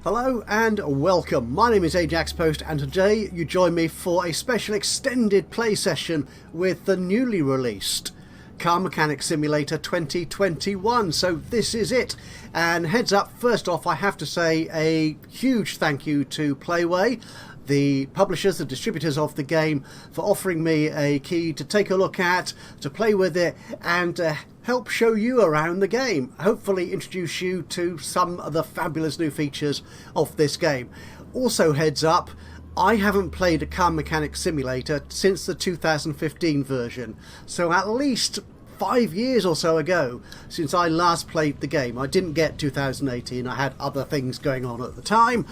Hello and welcome. My name is Ajaxpost and today you join me for a special extended play session with the newly released Car Mechanic Simulator 2021. So this is it. And heads up, first off I have to say a huge thank you to PlayWay, the publishers, the distributors of the game, for offering me a key to take a look at, to play with it and help show you around the game. Hopefully introduce you to some of the fabulous new features of this game. Also heads up, I haven't played a Car Mechanic Simulator since the 2015 version, so at least 5 years or so ago since I last played the game. I didn't get 2018, I had other things going on at the time.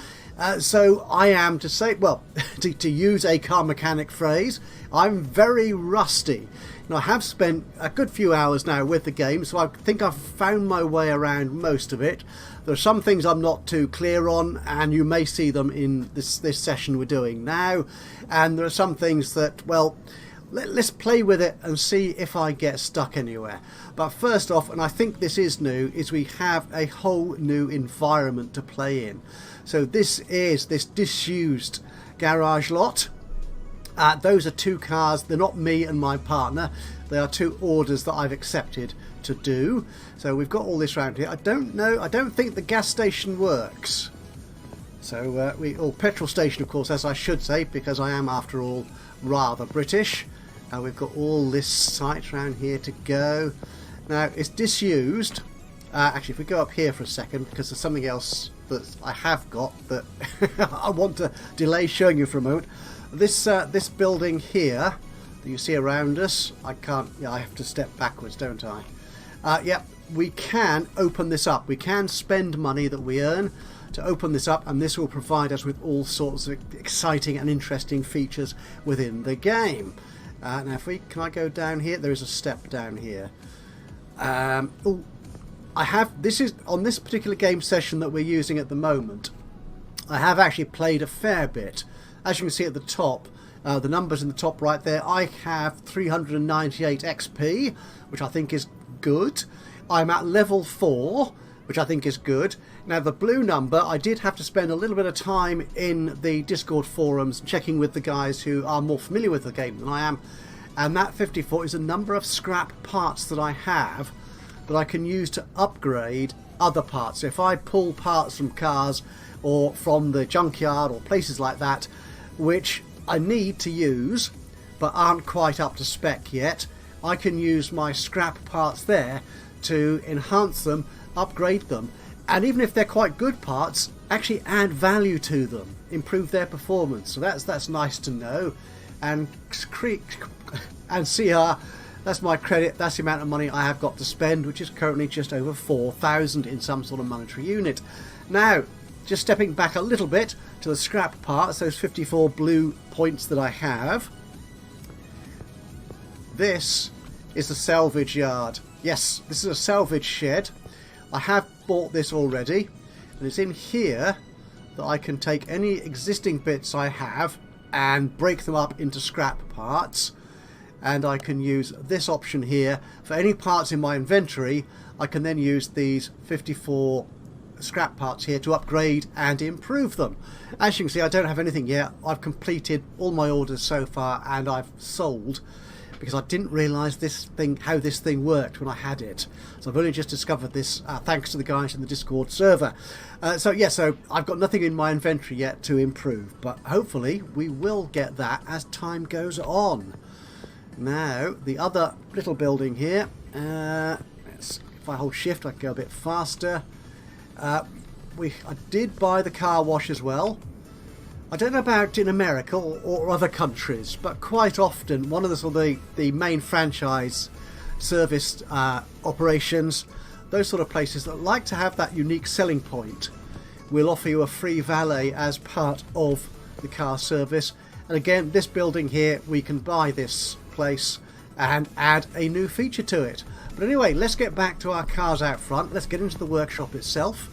So I am, to say, well, to use a car mechanic phrase, I'm very rusty. Now, I have spent a good few hours now with the game, so I think I've found my way around most of it. There are some things I'm not too clear on, and you may see them in this session we're doing now. And there are some things that, well, let's play with it and see if I get stuck anywhere. But first off, and I think this is new, is we have a whole new environment to play in. So this is this disused garage lot. Those are two cars. They're not me and my partner. They are two orders that I've accepted to do. So we've got all this around here. I don't know. I don't think the gas station works. So or petrol station, of course, as I should say, because I am, after all, rather British. We've got all this site around here to go. Now it's disused. Actually, if we go up here for a second, because there's something else that I have got that I want to delay showing you for a moment. This building here that you see around us, I can't. Yeah, I have to step backwards, don't I? Yep, we can open this up. We can spend money that we earn to open this up, and this will provide us with all sorts of exciting and interesting features within the game. Now, can I go down here? There is a step down here. Oh, this is on this particular game session that we're using at the moment. I have actually played a fair bit. As you can see at the top, the numbers in the top right there, I have 398 XP, which I think is good. I'm at level 4, which I think is good. Now the blue number, I did have to spend a little bit of time in the Discord forums checking with the guys who are more familiar with the game than I am, and that 54 is a number of scrap parts that I have that I can use to upgrade other parts. So if I pull parts from cars or from the junkyard or places like that which I need to use but aren't quite up to spec yet, I can use my scrap parts there to enhance them, upgrade them, and even if they're quite good parts, actually add value to them, improve their performance. So that's nice to know. And CR, that's my credit, that's the amount of money I have got to spend, which is currently just over 4,000 in some sort of monetary unit. Now, just stepping back a little bit to the scrap parts, those 54 blue points that I have. This is the salvage yard. Yes, this is a salvage shed. I have bought this already, and it's in here that I can take any existing bits I have and break them up into scrap parts, and I can use this option here for any parts in my inventory. I can then use these 54 scrap parts here to upgrade and improve them. As you can see, I don't have anything yet. I've completed all my orders so far, and I've sold because I didn't realise how this thing worked when I had it. So I've only just discovered this thanks to the guys in the Discord server. So I've got nothing in my inventory yet to improve, but hopefully we will get that as time goes on. Now, the other little building here, if I hold shift I can go a bit faster. I did buy the car wash as well. I don't know about in America or other countries, but quite often one of the main franchise service operations, those sort of places that like to have that unique selling point, will offer you a free valet as part of the car service. And again, this building here, we can buy this place and add a new feature to it. But anyway, let's get back to our cars out front. Let's get into the workshop itself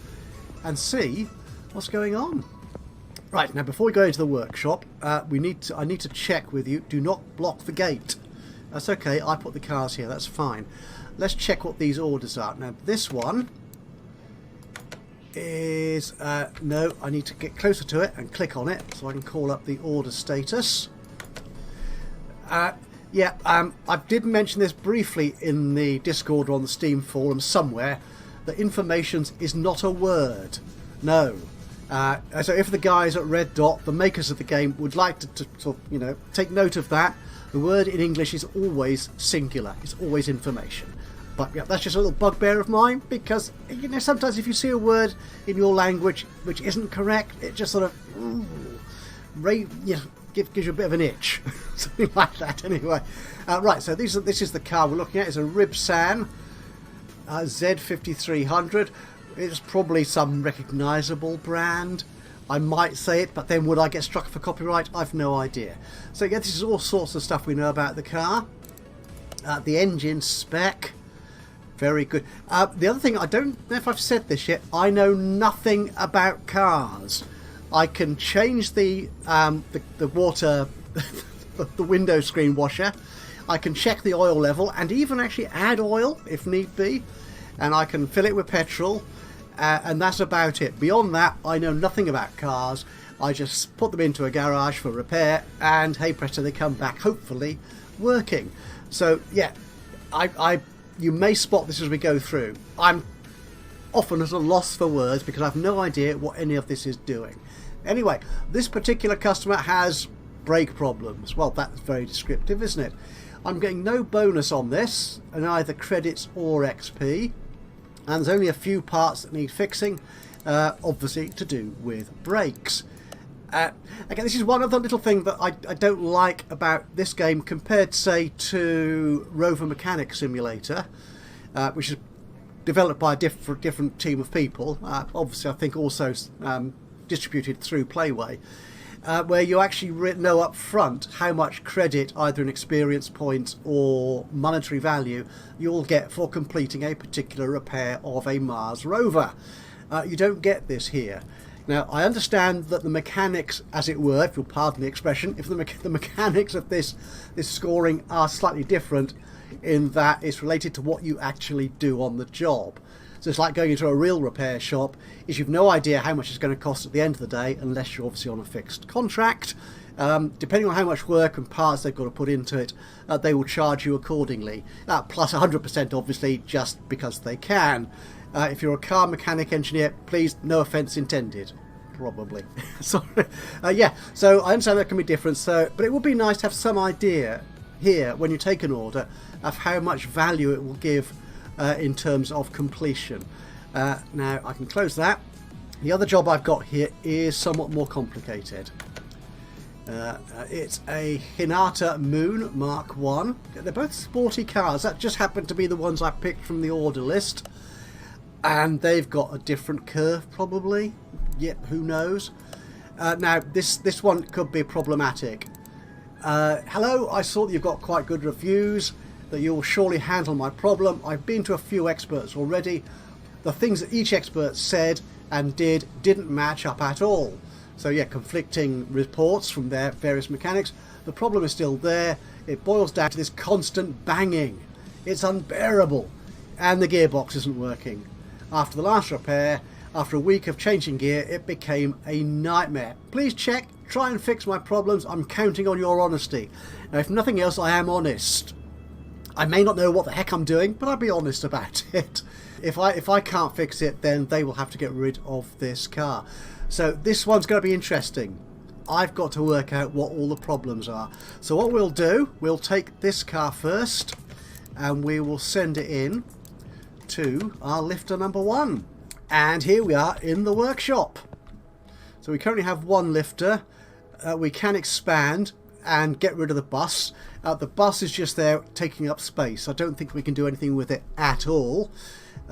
and see what's going on. Right, now before we go into the workshop, I need to check with you. Do not block the gate. That's okay, I put the cars here, that's fine. Let's check what these orders are. Now this one is no, I need to get closer to it and click on it so I can call up the order status. I did mention this briefly in the Discord or on the Steam forum somewhere, that informations is not a word. No. So if the guys at Red Dot, the makers of the game, would like to sort of, take note of that, the word in English is always singular. It's always information. But yeah, that's just a little bugbear of mine, because sometimes if you see a word in your language which isn't correct, it just sort of gives you a bit of an itch, something like that. Anyway, right. So this is the car we're looking at. It's a Ribsan Z5300. It's probably some recognisable brand. I might say it, but then would I get struck for copyright? I've no idea. So yeah, this is all sorts of stuff we know about the car. The engine spec. Very good. The other thing, I don't know if I've said this yet, I know nothing about cars. I can change the water, the window screen washer. I can check the oil level and even actually add oil if need be. And I can fill it with petrol. And that's about it. Beyond that, I know nothing about cars. I just put them into a garage for repair and hey presto, they come back hopefully working. So yeah, you may spot this as we go through. I'm often at a loss for words because I have no idea what any of this is doing. Anyway, this particular customer has brake problems. Well, that's very descriptive, isn't it? I'm getting no bonus on this, and either credits or XP. And there's only a few parts that need fixing, obviously to do with brakes. Again, this is one of the little things that I don't like about this game compared, say, to Rover Mechanic Simulator, which is developed by a different team of people. Obviously, I think also distributed through PlayWay, where you actually know up front how much credit, either in experience points or monetary value, you'll get for completing a particular repair of a Mars rover. You don't get this here. Now, I understand that the mechanics, as it were, if you'll pardon the expression, if the mechanics of this scoring are slightly different in that it's related to what you actually do on the job. So it's like going into a real repair shop, is you've no idea how much it's going to cost at the end of the day, unless you're obviously on a fixed contract. Depending on how much work and parts they've got to put into it, they will charge you accordingly. Plus 100% obviously, just because they can. If you're a car mechanic engineer, please, no offence intended. Probably. Sorry. Yeah, so I understand that can be different, but it would be nice to have some idea here, when you take an order, of how much value it will give in terms of completion. Now, I can close that. The other job I've got here is somewhat more complicated. It's a Hinata Moon Mark 1. They're both sporty cars. That just happened to be the ones I picked from the order list. And they've got a different curve, probably. Yep, who knows? Now, this one could be problematic. Hello, I saw that you've got quite good reviews, that you'll surely handle my problem. I've been to a few experts already. The things that each expert said and didn't match up at all. So yeah, conflicting reports from their various mechanics. The problem is still there. It boils down to this constant banging. It's unbearable. And the gearbox isn't working. After the last repair, after a week of changing gear, it became a nightmare. Please check, try and fix my problems. I'm counting on your honesty. Now, if nothing else, I am honest. I may not know what the heck I'm doing, but I'll be honest about it. If I can't fix it, then they will have to get rid of this car. So this one's going to be interesting. I've got to work out what all the problems are. So what we'll do, we'll take this car first, and we will send it in to our lifter number 1. And here we are in the workshop. So we currently have one lifter. We can expand and get rid of the bus. The bus is just there taking up space. I don't think we can do anything with it at all.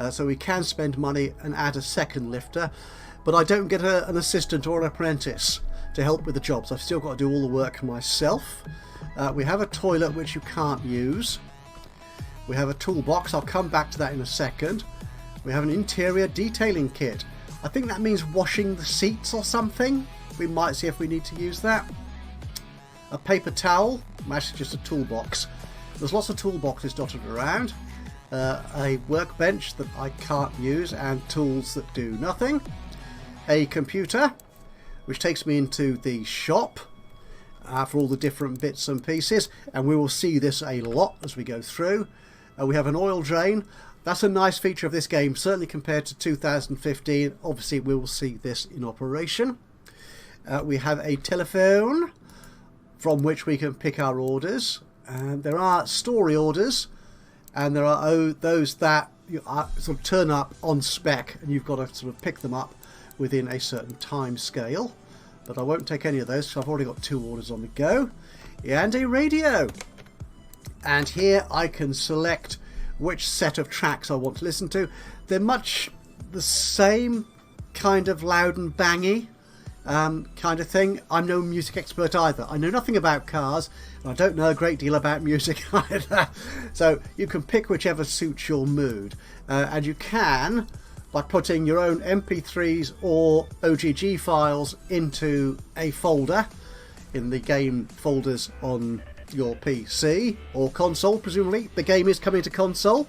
So we can spend money and add a second lifter. But I don't get an assistant or an apprentice to help with the jobs. I've still got to do all the work myself. We have a toilet which you can't use. We have a toolbox. I'll come back to that in a second. We have an interior detailing kit. I think that means washing the seats or something. We might see if we need to use that. A paper towel. Actually just a toolbox. There's lots of toolboxes dotted around. a workbench that I can't use and tools that do nothing, a computer which takes me into the shop for all the different bits and pieces, and we will see this a lot as we go through. We have an oil drain. That's a nice feature of this game, certainly compared to 2015. Obviously we will see this in operation. We have a telephone from which we can pick our orders, and there are story orders, and there are those that sort of turn up on spec, and you've got to sort of pick them up within a certain time scale. But I won't take any of those because I've already got 2 orders on the go. And a radio. And here I can select which set of tracks I want to listen to. They're much the same kind of loud and bangy kind of thing. I'm no music expert either. I know nothing about cars, and I don't know a great deal about music either. So you can pick whichever suits your mood. And you can, by putting your own MP3s or OGG files into a folder in the game folders on your PC or console. Presumably the game is coming to console.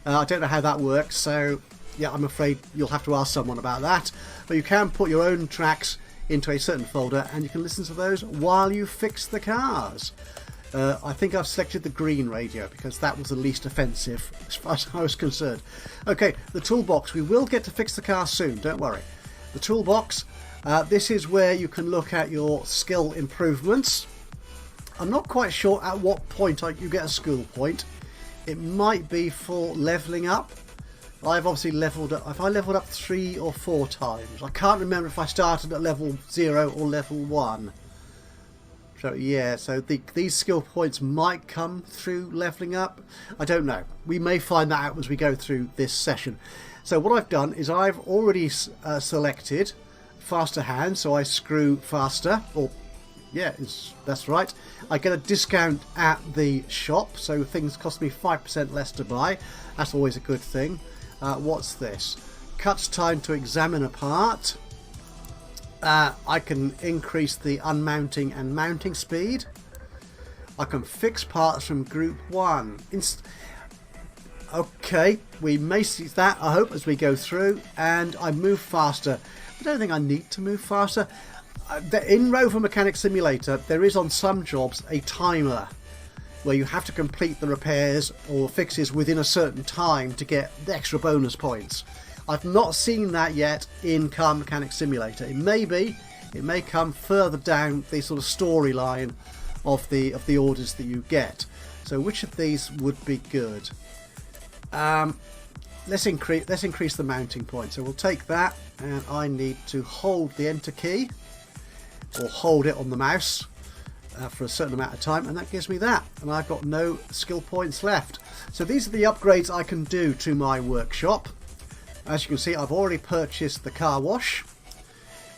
I don't know how that works, so yeah, I'm afraid you'll have to ask someone about that. But you can put your own tracks into a certain folder and you can listen to those while you fix the cars. I think I've selected the green radio because that was the least offensive as far as I was concerned. Okay, the toolbox. We will get to fix the car soon, don't worry. The toolbox, this is where you can look at your skill improvements. I'm not quite sure at what point you get a skill point. It might be for levelling up. I've obviously leveled up. Have I leveled up 3 or 4 times? I can't remember if I started at level 0 or level 1. So yeah, so these skill points might come through levelling up. I don't know. We may find that out as we go through this session. So what I've done is I've already selected faster hand, so I screw faster. Or yeah, that's right. I get a discount at the shop, so things cost me 5% less to buy. That's always a good thing. What's this? Cuts time to examine a part. I can increase the unmounting and mounting speed. I can fix parts from group 1. Okay, we may see that, I hope, as we go through. And I move faster. I don't think I need to move faster. In Rover Mechanic Simulator, there is on some jobs a timer where you have to complete the repairs or fixes within a certain time to get the extra bonus points. I've not seen that yet in Car Mechanic Simulator. It may come further down the sort of storyline of the orders that you get. So which of these would be good? Let's increase the mounting point. So we'll take that, and I need to hold the enter key or hold it on the mouse for a certain amount of time, and that gives me that, and I've got no skill points left. So these are the upgrades I can do to my workshop. As you can see, I've already purchased the car wash.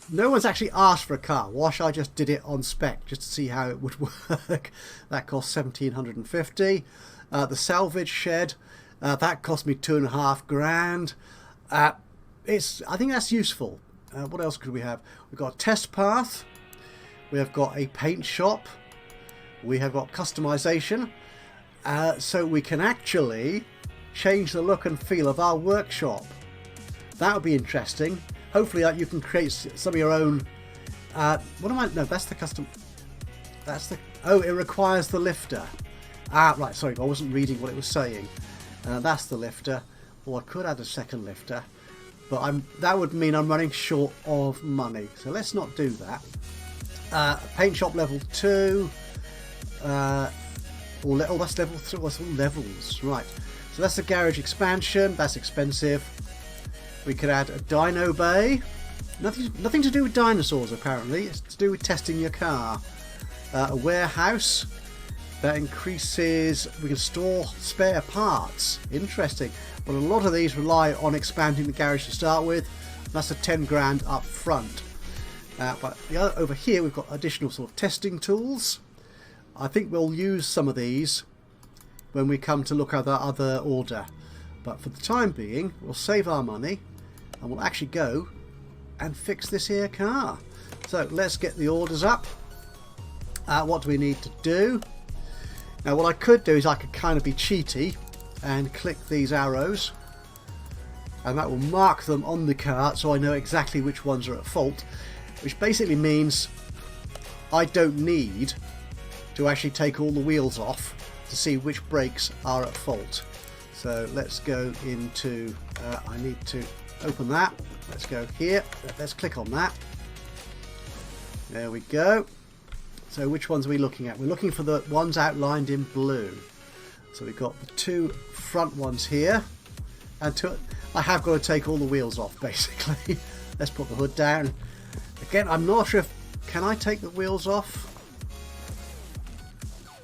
No one's actually asked for a car wash. I just did it on spec just to see how it would work. That cost $1,750. The salvage shed, that cost me $2,500. I think that's useful. What else could we have? We've got a test path. We have got a paint shop. We have got customization. So we can actually change the look and feel of our workshop. That would be interesting. Hopefully you can create some of your own. What am I? No, that's the custom. That's the. Oh, it requires the lifter. Right. Sorry, I wasn't reading what it was saying. That's the lifter. Or I could add a second lifter, but that would mean I'm running short of money. So let's not do that. Paint shop level 2. That's level 3. What's all levels? Right. So that's the garage expansion. That's expensive. We could add a dyno bay. Nothing to do with dinosaurs, apparently. It's to do with testing your car. A warehouse. That increases... We can store spare parts. Interesting. But a lot of these rely on expanding the garage to start with. That's a 10 grand up front. But over here we've got additional sort of testing tools. I think we'll use some of these when we come to look at the other order. But for the time being, we'll save our money and we'll actually go and fix this here car. So let's get the orders up. What do we need to do? Now what I could do is I could kind of be cheaty and click these arrows, and that will mark them on the cart so I know exactly which ones are at fault, which basically means I don't need to actually take all the wheels off to see which brakes are at fault. So let's go into, I need to open that, let's go here, let's click on that, there we go. So which ones are we looking at? We're looking for the ones outlined in blue. So we've got the two front ones here, and I have got to take all the wheels off basically. Let's put the hood down. Again, I'm not sure if, can I take the wheels off?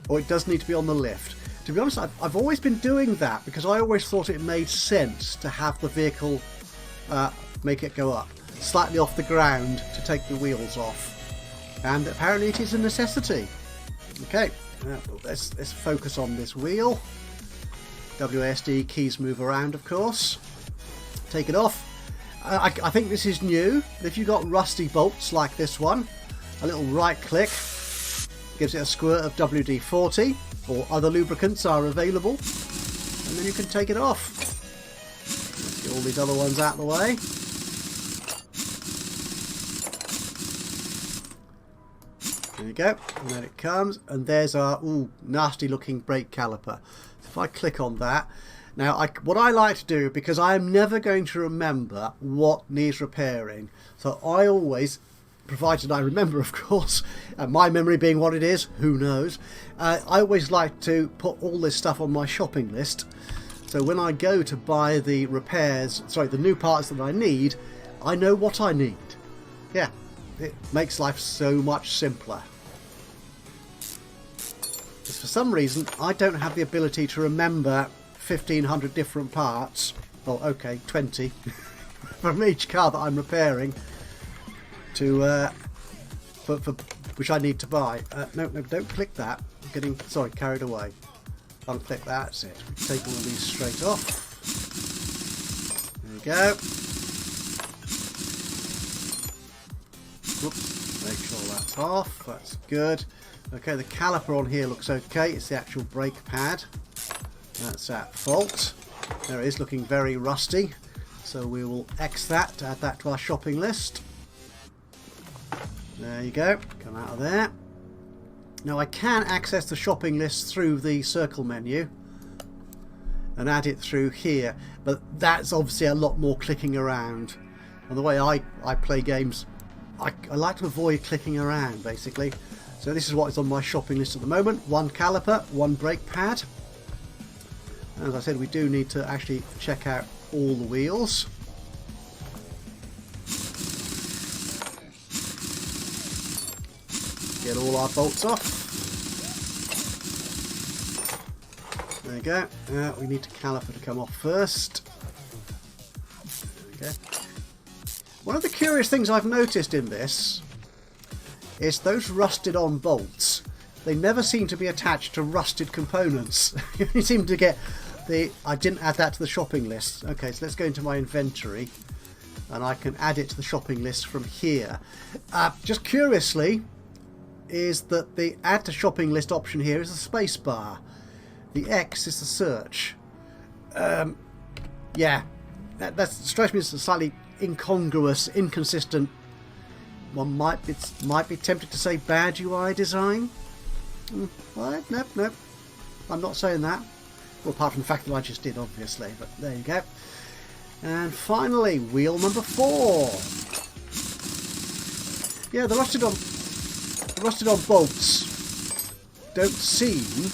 Or it does need to be on the lift. To be honest, I've always been doing that because I always thought it made sense to have the vehicle make it go up slightly off the ground to take the wheels off. And apparently it is a necessity. Okay, let's focus on this wheel. WASD keys move around, of course. Take it off. I think this is new. If you've got rusty bolts like this one, a little right click gives it a squirt of WD-40, or other lubricants are available, and then you can take it off. Let's get all these other ones out of the way. There you go, and then it comes, and there's our nasty looking brake caliper. So if I click on that, now what I like to do, because I am never going to remember what needs repairing, so I always, provided I remember of course, and my memory being what it is, who knows, I always like to put all this stuff on my shopping list, so when I go to buy the the new parts that I need, I know what I need. Yeah. It makes life so much simpler. Because for some reason I don't have the ability to remember 1,500 different parts, well okay 20 from each car that I'm repairing to for which I need to buy. No, don't click that. I'm getting carried away. Unclick that, that's it. Take all these straight off. There we go. Oops, make sure that's off, that's good. Okay, the caliper on here looks okay, it's the actual brake pad. That's at fault. There it is, looking very rusty. So we will X that, add that to our shopping list. There you go, come out of there. Now I can access the shopping list through the circle menu and add it through here, but that's obviously a lot more clicking around. And the way I play games, I like to avoid clicking around basically. So this is what is on my shopping list at the moment. One caliper, one brake pad. As I said, we do need to actually check out all the wheels. Get all our bolts off. There you go. We need the caliper to come off first. There we go. One of the curious things I've noticed in this is those rusted on bolts. They never seem to be attached to rusted components. You seem to get I didn't add that to the shopping list. Okay, so let's go into my inventory and I can add it to the shopping list from here. Just curiously, is that the add to shopping list option here is the space bar. The X is the search. Yeah, that strikes me as a slightly incongruous, inconsistent. One might be tempted to say bad UI design. What? Nope. I'm not saying that. Well, apart from the fact that I just did, obviously. But there you go. And finally, wheel number 4. Yeah, the rusted on bolts don't seem,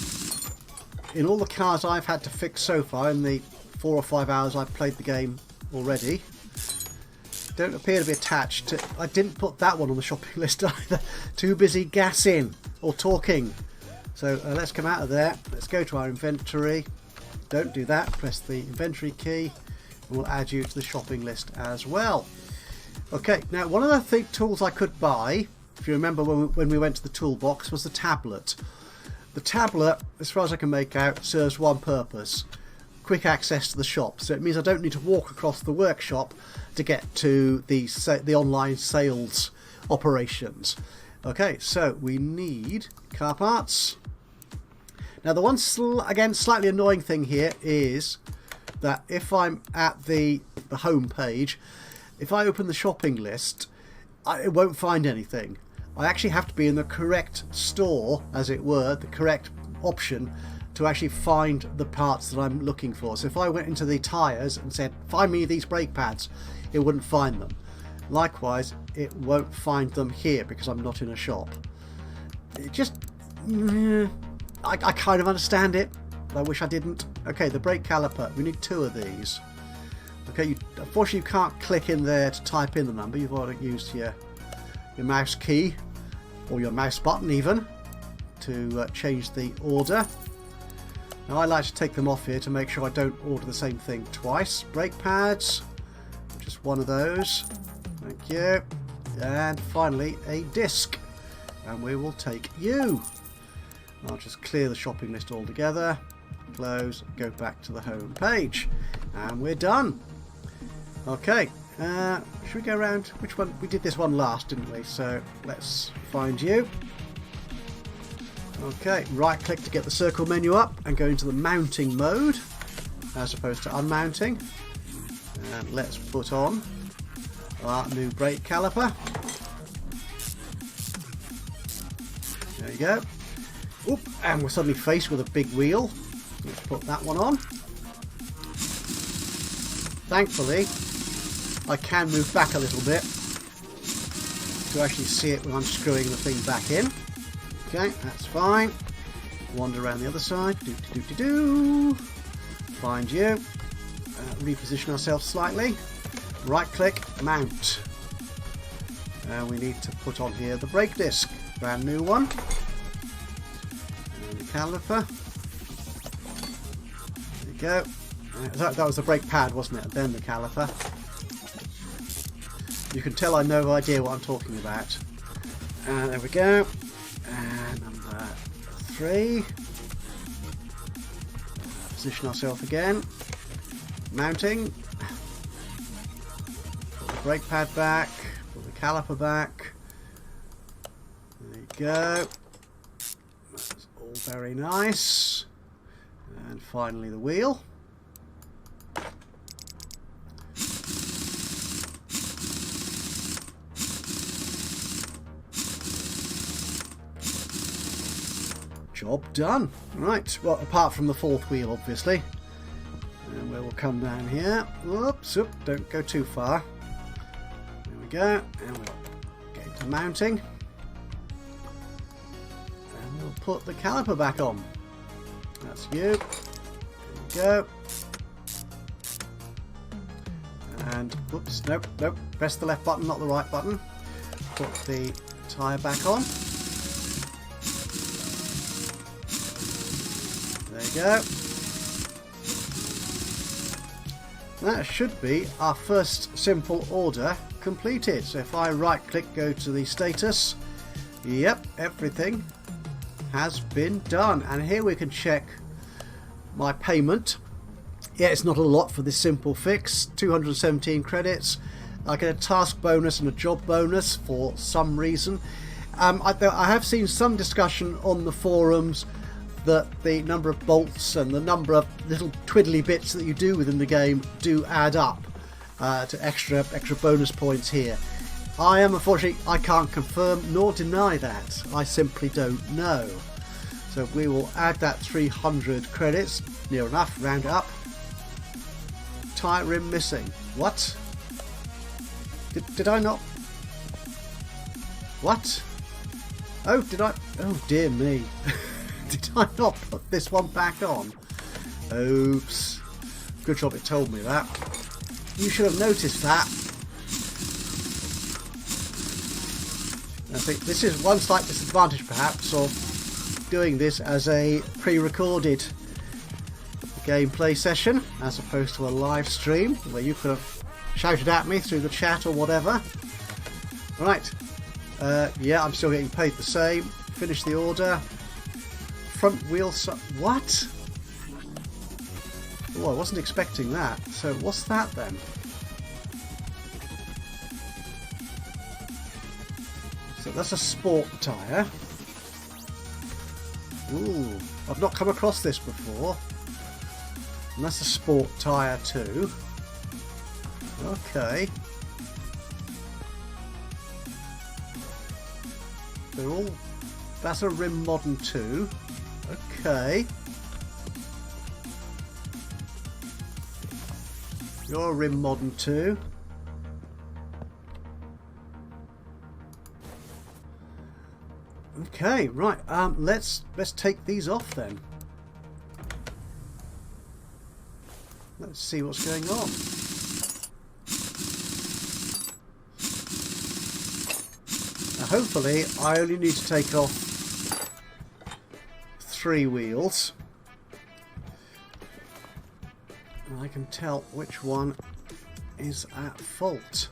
in all the cars I've had to fix so far in the 4 or 5 hours I've played the game already, don't appear to be attached to. I didn't put that one on the shopping list either. Too busy gassing or talking. So let's come out of there. Let's go to our inventory. Don't do that. Press the inventory key and we'll add you to the shopping list as well. Okay, now one of the tools I could buy, if you remember when we went to the toolbox, was the tablet. The tablet, as far as I can make out, serves one purpose: quick access to the shop. So it means I don't need to walk across the workshop to get to the online sales operations. Okay, so we need car parts. Now the one again slightly annoying thing here is that if I'm at the home page, if I open the shopping list, it won't find anything. I actually have to be in the correct store, as it were, the correct option to actually find the parts that I'm looking for. So if I went into the tyres and said, find me these brake pads, it wouldn't find them. Likewise, it won't find them here because I'm not in a shop. It just... I kind of understand it, but I wish I didn't. Okay, the brake caliper. We need 2 of these. Okay, unfortunately you can't click in there to type in the number. You've already used your mouse key, or your mouse button even, to change the order. Now I like to take them off here to make sure I don't order the same thing twice. Brake pads, just 1 of those. Thank you. And finally a disc. And we will take you. I'll just clear the shopping list altogether. Close, go back to the home page. And we're done. Okay, should we go around? Which one? We did this one last, didn't we? So let's find you. Okay, right click to get the circle menu up and go into the mounting mode as opposed to unmounting. And let's put on our new brake caliper. There you go. Oop, and we're suddenly faced with a big wheel. Let's put that one on. Thankfully, I can move back a little bit to actually see it when I'm screwing the thing back in. Okay, that's fine. Wander around the other side. Do. Find you. Reposition ourselves slightly. Right click, mount. And we need to put on here the brake disc. Brand new one. And the caliper. There you go. That was the brake pad, wasn't it? And then the caliper. You can tell I have no idea what I'm talking about. And there we go. And number 3. Position ourselves again. Mounting. Put the brake pad back. Put the caliper back. There you go. That's all very nice. And finally the wheel. Job done. Right, well, apart from the 4th wheel, obviously. And we will come down here. Whoops, don't go too far. There we go. And we'll get into mounting. And we'll put the caliper back on. That's you. There we go. And, whoops, nope. Press the left button, not the right button. Put the tyre back on. There you go. That should be our first simple order completed. So if I right click, go to the status, yep, everything has been done. And here we can check my payment. Yeah, it's not a lot for this simple fix. 217 credits. I get a task bonus and a job bonus for some reason. I have seen some discussion on the forums that the number of bolts and the number of little twiddly bits that you do within the game do add up to extra bonus points here. Unfortunately, I can't confirm nor deny that. I simply don't know. So we will add that 300 credits, near enough, round it up. Tyre rim missing. What? Did I not? What? Oh, did I? Oh dear me. Did I not put this one back on? Oops. Good job it told me that. You should have noticed that. I think this is one slight disadvantage perhaps of doing this as a pre-recorded gameplay session as opposed to a live stream where you could have shouted at me through the chat or whatever. Right. Yeah, I'm still getting paid the same. Finish the order. Front wheel what? Oh, I wasn't expecting that. So what's that then? So that's a sport tyre. Ooh, I've not come across this before. And that's a sport tyre too. Okay. They're all... That's a rim modern 2. Okay. You're a rim modern 2. Okay, right. Let's take these off then. Let's see what's going on. Now, hopefully, I only need to take off 3 wheels. And I can tell which one is at fault.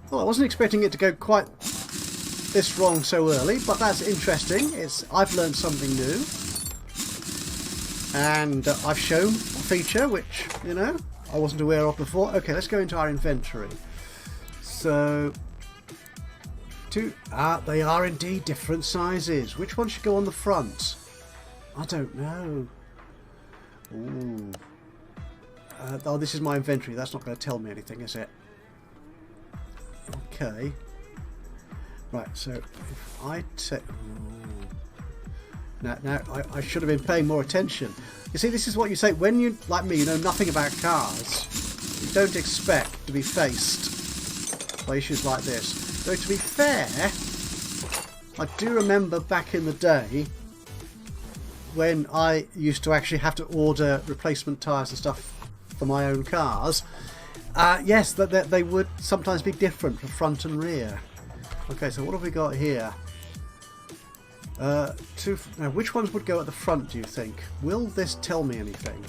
Well, I wasn't expecting it to go quite this wrong so early, but that's interesting. I've learned something new. And I've shown a feature which, you know, I wasn't aware of before. Okay, let's go into our inventory. So, they are indeed different sizes. Which one should go on the front? I don't know. Ooh. Oh, this is my inventory. That's not going to tell me anything, is it? Okay. Right, so if I take... Now, I should have been paying more attention. You see, this is what you say. When you, like me, you know nothing about cars, you don't expect to be faced by issues like this. Though, to be fair, I do remember back in the day when I used to actually have to order replacement tyres and stuff for my own cars. Yes, they would sometimes be different for front and rear. Okay, so what have we got here? Now, which ones would go at the front, do you think? Will this tell me anything?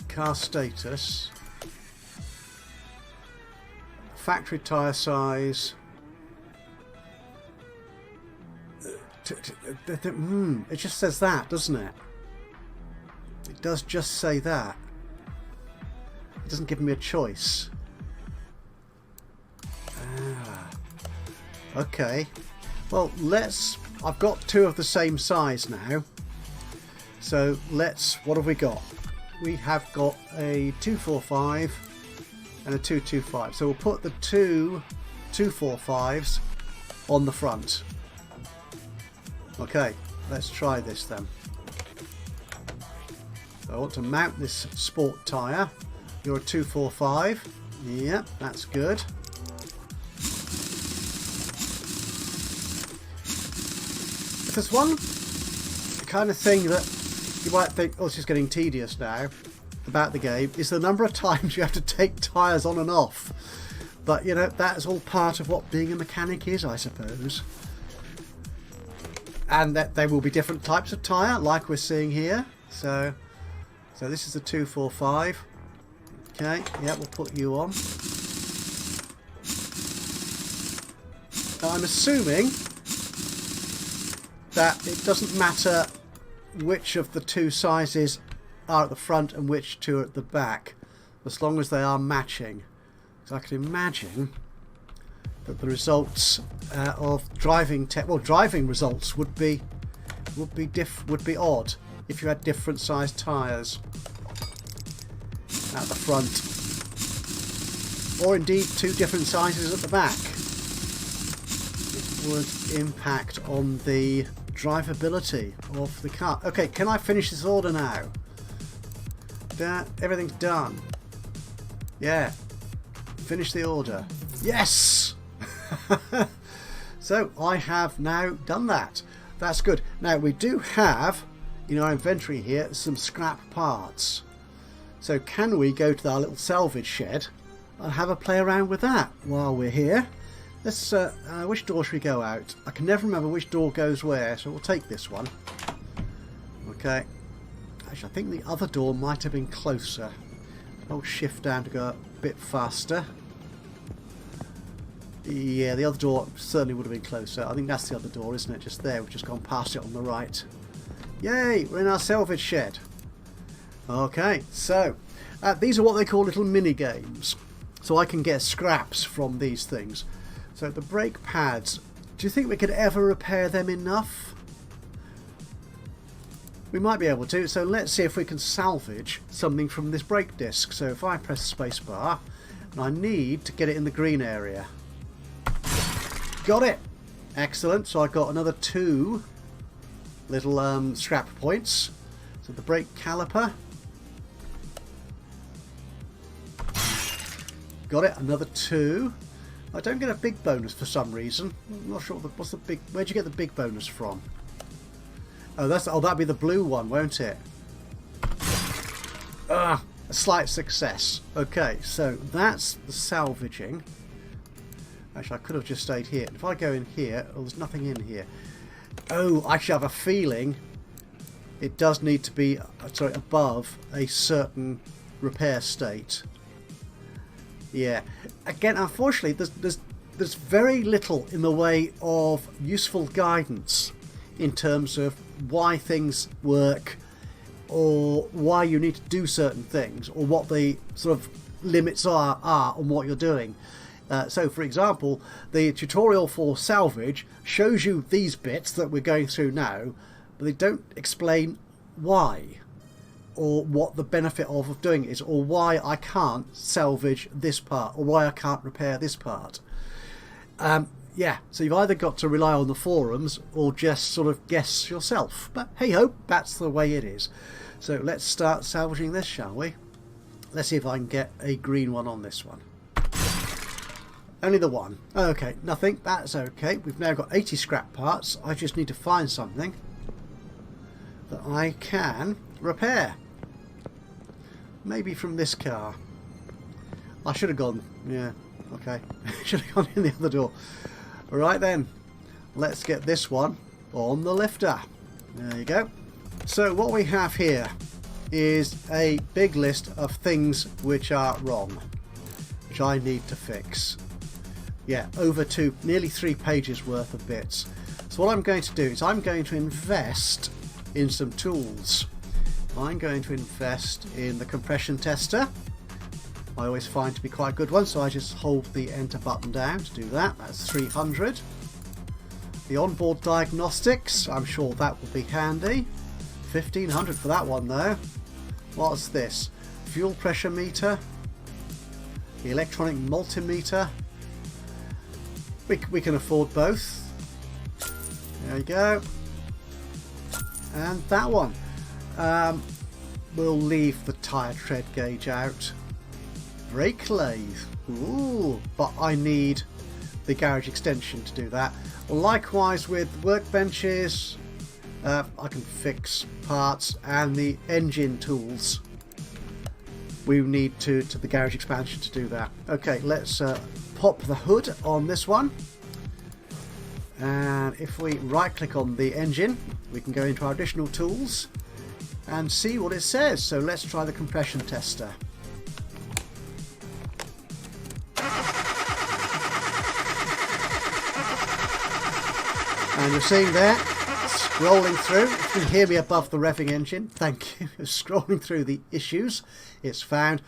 Car status. Factory tyre size. It just says that, doesn't it? It does just say that. It doesn't give me a choice. Okay. Well, I've got 2 of the same size now. So what have we got? We have got a 245 and a 225. So we'll put the 2 245s on the front. Okay, let's try this then. So I want to mount this sport tyre. You're a 245. Yep, that's good. If there's one kind of thing that you might think, oh, this is getting tedious now about the game, is the number of times you have to take tyres on and off. But, you know, that's all part of what being a mechanic is, I suppose. And that there will be different types of tyre, like we're seeing here. So this is the 245. Okay, yeah, we'll put you on. Now, I'm assuming that it doesn't matter which of the 2 sizes are at the front and which 2 are at the back, as long as they are matching. So I can imagine that the results of driving results would be odd if you had different sized tyres at the front, or indeed 2 different sizes at the back. It would impact on the drivability of the car. Okay, can I finish this order now? Everything's done. Yeah. Finish the order. Yes! So I have now done that. That's good. Now we do have in our inventory here some scrap parts. So can we go to our little salvage shed and have a play around with that while we're here? Let's, which door should we go out? I can never remember which door goes where, so we'll take this one. Okay. Actually, I think the other door might have been closer. I'll shift down to go a bit faster. Yeah, the other door certainly would have been closer. I think that's the other door, isn't it? Just there. We've just gone past it on the right. Yay! We're in our salvage shed. Okay, so these are what they call little mini games. So I can get scraps from these things. So the brake pads Do you think we could ever repair them enough? We might be able to, so let's see if we can salvage something from this brake disc. So if I press spacebar, and I need to get it in the green area. Got it! Excellent, so I got another 2 little scrap points. So the brake caliper. Got it, another 2. I don't get a big bonus for some reason. I'm not sure what's the big. Where'd you get the big bonus from? Oh, that'd be the blue one, won't it? Ah, a slight success. Okay, so that's the salvaging. Actually, I could have just stayed here. If I go in here, oh, there's nothing in here. Oh, I actually have a feeling it does need to be, sorry, above a certain repair state. Yeah. Again, unfortunately, there's very little in the way of useful guidance in terms of why things work, or why you need to do certain things, or what the sort of limits are on what you're doing. So, for example, the tutorial for salvage shows you these bits that we're going through now, but they don't explain why, or what the benefit of doing it is, or why I can't salvage this part, or why I can't repair this part. Yeah, so you've either got to rely on the forums or just sort of guess yourself. But hey ho, that's the way it is. So let's start salvaging this, shall we? Let's see if I can get a green one on this one. Only the one. Okay, nothing. That's okay. We've now got 80 scrap parts. I just need to find something that I can repair. Maybe from this car. I should have gone. Yeah, okay. Should have gone in the other door. Right then, let's get this one on the lifter. There you go. So what we have here is a big list of things which are wrong, which I need to fix. Yeah, over nearly 3 pages worth of bits. So what I'm going to do is I'm going to invest in some tools. I'm going to invest in the compression tester. I always find to be quite a good one, so I just hold the enter button down to do that. That's 300. The onboard diagnostics, I'm sure that will be handy. 1500 for that one though. What's this? Fuel pressure meter. The electronic multimeter. We can afford both. There you go. And that one. We'll leave the tyre tread gauge out. Brake lathe. Ooh, but I need the garage extension to do that. Likewise with workbenches, I can fix parts, and the engine tools. We need to the garage expansion to do that. Okay, let's pop the hood on this one. And if we right click on the engine, we can go into our additional tools and see what it says. So let's try the compression tester. And you're seeing there, scrolling through. If you can hear me above the revving engine, thank you. Scrolling through the issues, it's found.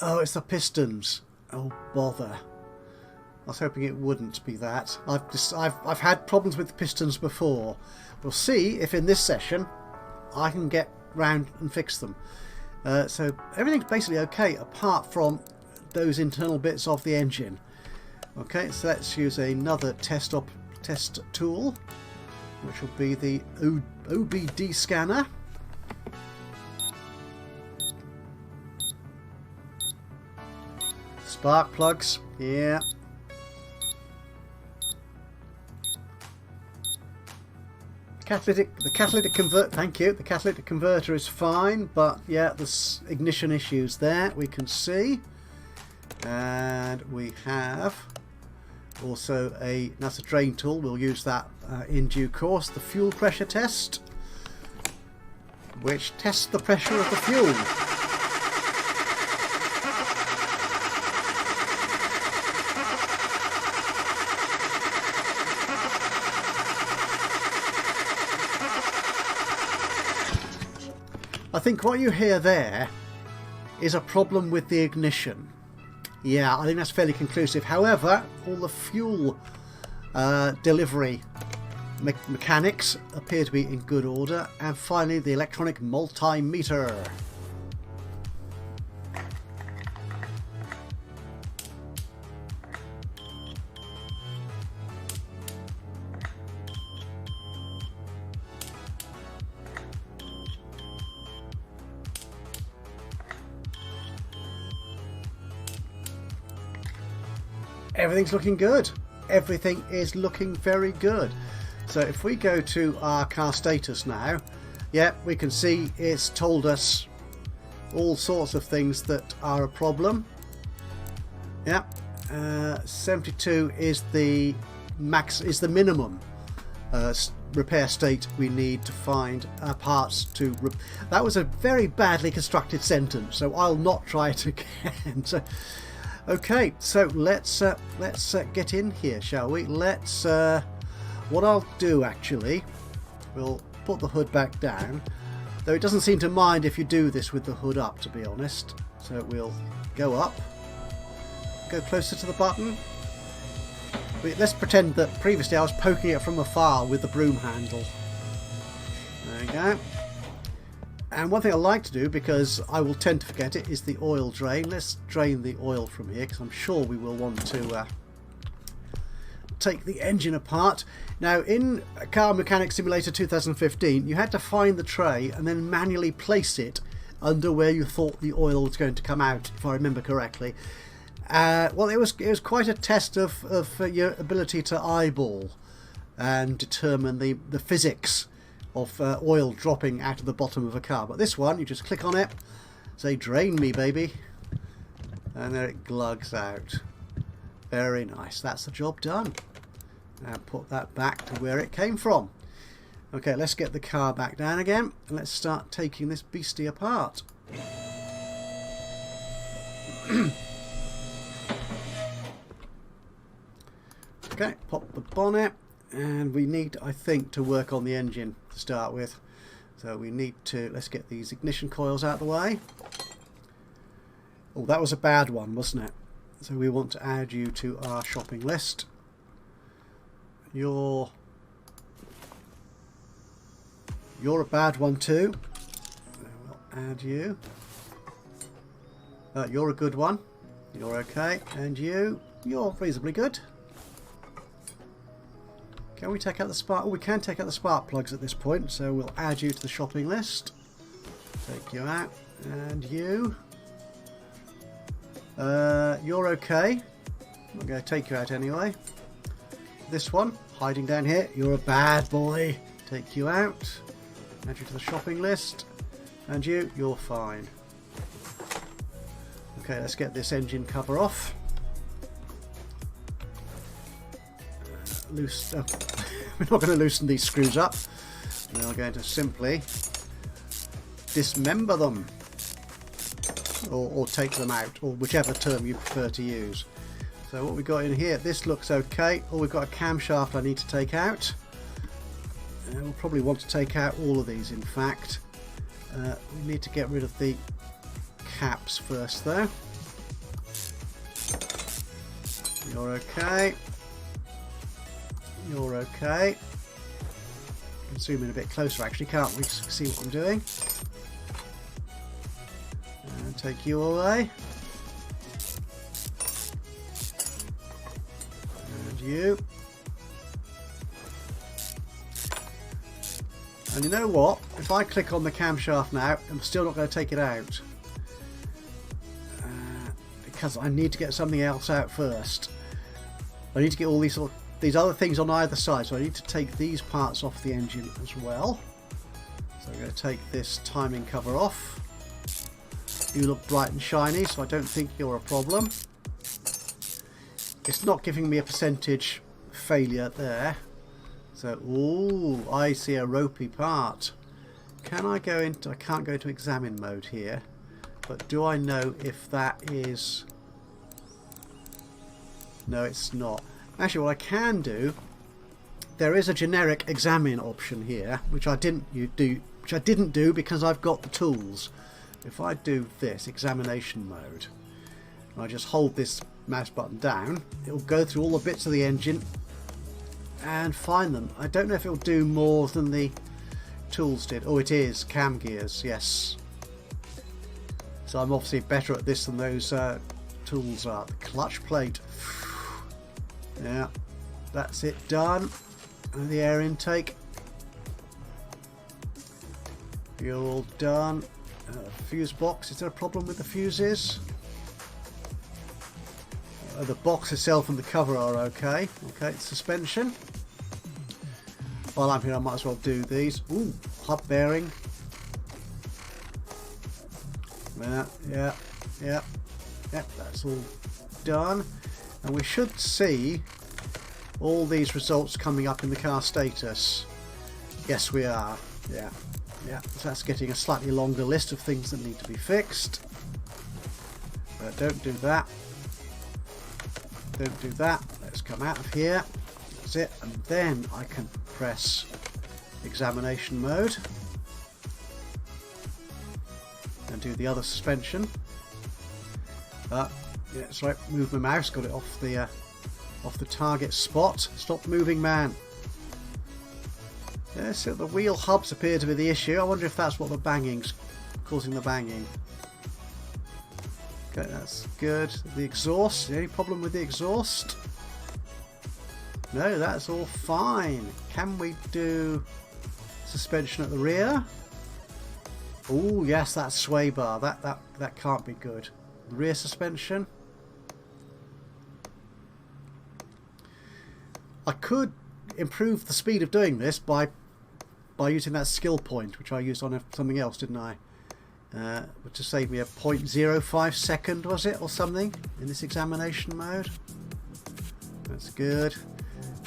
Oh, it's the pistons. Oh, bother. I was hoping it wouldn't be that. I've had problems with pistons before. We'll see if in this session I can get round and fix them. So everything's basically okay apart from those internal bits of the engine. Okay, so let's use another test tool, which will be the OBD scanner. Spark plugs, yeah. The catalytic converter, thank you. The catalytic converter is fine, but yeah, there's ignition issues there, we can see. And we have also that's a drain tool. We'll use that in due course. The fuel pressure test, which tests the pressure of the fuel. I think what you hear there is a problem with the ignition. Yeah, I think that's fairly conclusive. However, all the fuel Delivery mechanics appear to be in good order. And finally, the electronic multimeter. Everything's looking good. Everything is looking very good. So if we go to our car status now, yeah, we can see it's told us all sorts of things that are a problem. Yeah, 72 is the minimum repair state we need to find parts to. That was a very badly constructed sentence, so I'll not try it again. So, okay, so let's get in here, shall we? What I'll do actually, we'll put the hood back down, though it doesn't seem to mind if you do this with the hood up, to be honest. So we'll go up, go closer to the button. Let's pretend that previously I was poking it from afar with the broom handle. There we go. And one thing I like to do, because I will tend to forget it, is the oil drain. Let's drain the oil from here, because I'm sure we will want to take the engine apart. Now, in Car Mechanic Simulator 2015, you had to find the tray and then manually place it under where you thought the oil was going to come out, if I remember correctly. Well, it was quite a test of your ability to eyeball and determine the physics of oil dropping out of the bottom of a car. But this one, you just click on it, say drain me baby, and there it glugs out. Very nice, that's the job done. Now put that back to where it came from. Okay, let's get the car back down again and let's start taking this beastie apart. Okay, pop the bonnet. And we need, I think, to work on the engine to start with. So we need to, let's get these ignition coils out of the way. Oh, that was a bad one, wasn't it? So we want to add you to our shopping list. You're a bad one too. We'll add you. You're a good one. You're okay. And you're reasonably good. Can we take out the spark? Oh, we can take out the spark plugs at this point, so we'll add you to the shopping list. Take you out, and you. You're okay. I'm going to take you out anyway. This one, hiding down here, you're a bad boy. Take you out, add you to the shopping list, and you're fine. Okay, let's get this engine cover off. We're not going to loosen these screws up. We're going to simply dismember them, or take them out, or whichever term you prefer to use. So what we've got in here, this looks okay. Oh, we've got a camshaft I need to take out. We'll probably want to take out all of these, in fact. We need to get rid of the caps first though. You're okay. You're okay. We can zoom in a bit closer actually, can't we? Just see what I'm doing. And take you away. And you. And you know what? If I click on the camshaft now, I'm still not going to take it out. Because I need to get something else out first. I need to get all these other things on either side, so I need to take these parts off the engine as well. So I'm going to take this timing cover off. You look bright and shiny, so I don't think you're a problem. It's not giving me a percentage failure there. So, ooh, I see a ropey part. Can I go into, I can't go into examine mode here, but do I know if that is... No, it's not. Actually, what I can do, there is a generic examine option here, which I didn't do because I've got the tools. If I do this examination mode, and I just hold this mouse button down, it will go through all the bits of the engine and find them. I don't know if it'll do more than the tools did. Oh, it is cam gears, yes. So I'm obviously better at this than those tools are. The clutch plate. Yeah, that's it done. And the air intake. You're all done. Fuse box. Is there a problem with the fuses? The box itself and the cover are okay. Okay, suspension. While I'm here, I might as well do these. Ooh, hub bearing. Yeah. That's all done. And we should see all these results coming up in the car status. Yes, we are. Yeah. So that's getting a slightly longer list of things that need to be fixed. Don't do that. Don't do that. Let's come out of here. That's it. And then I can press examination mode and do the other suspension. Yeah, sorry. Move my mouse. Got it off the target spot. Stop moving, man. Yeah, so the wheel hubs appear to be the issue. I wonder if that's what the banging's causing the banging. Okay, that's good. The exhaust. Any problem with the exhaust? No, that's all fine. Can we do suspension at the rear? Oh yes, that sway bar. That can't be good. The rear suspension. I could improve the speed of doing this by using that skill point, which I used on something else, didn't I? To save me a 0.05 second, was it, or something, in this examination mode. That's good.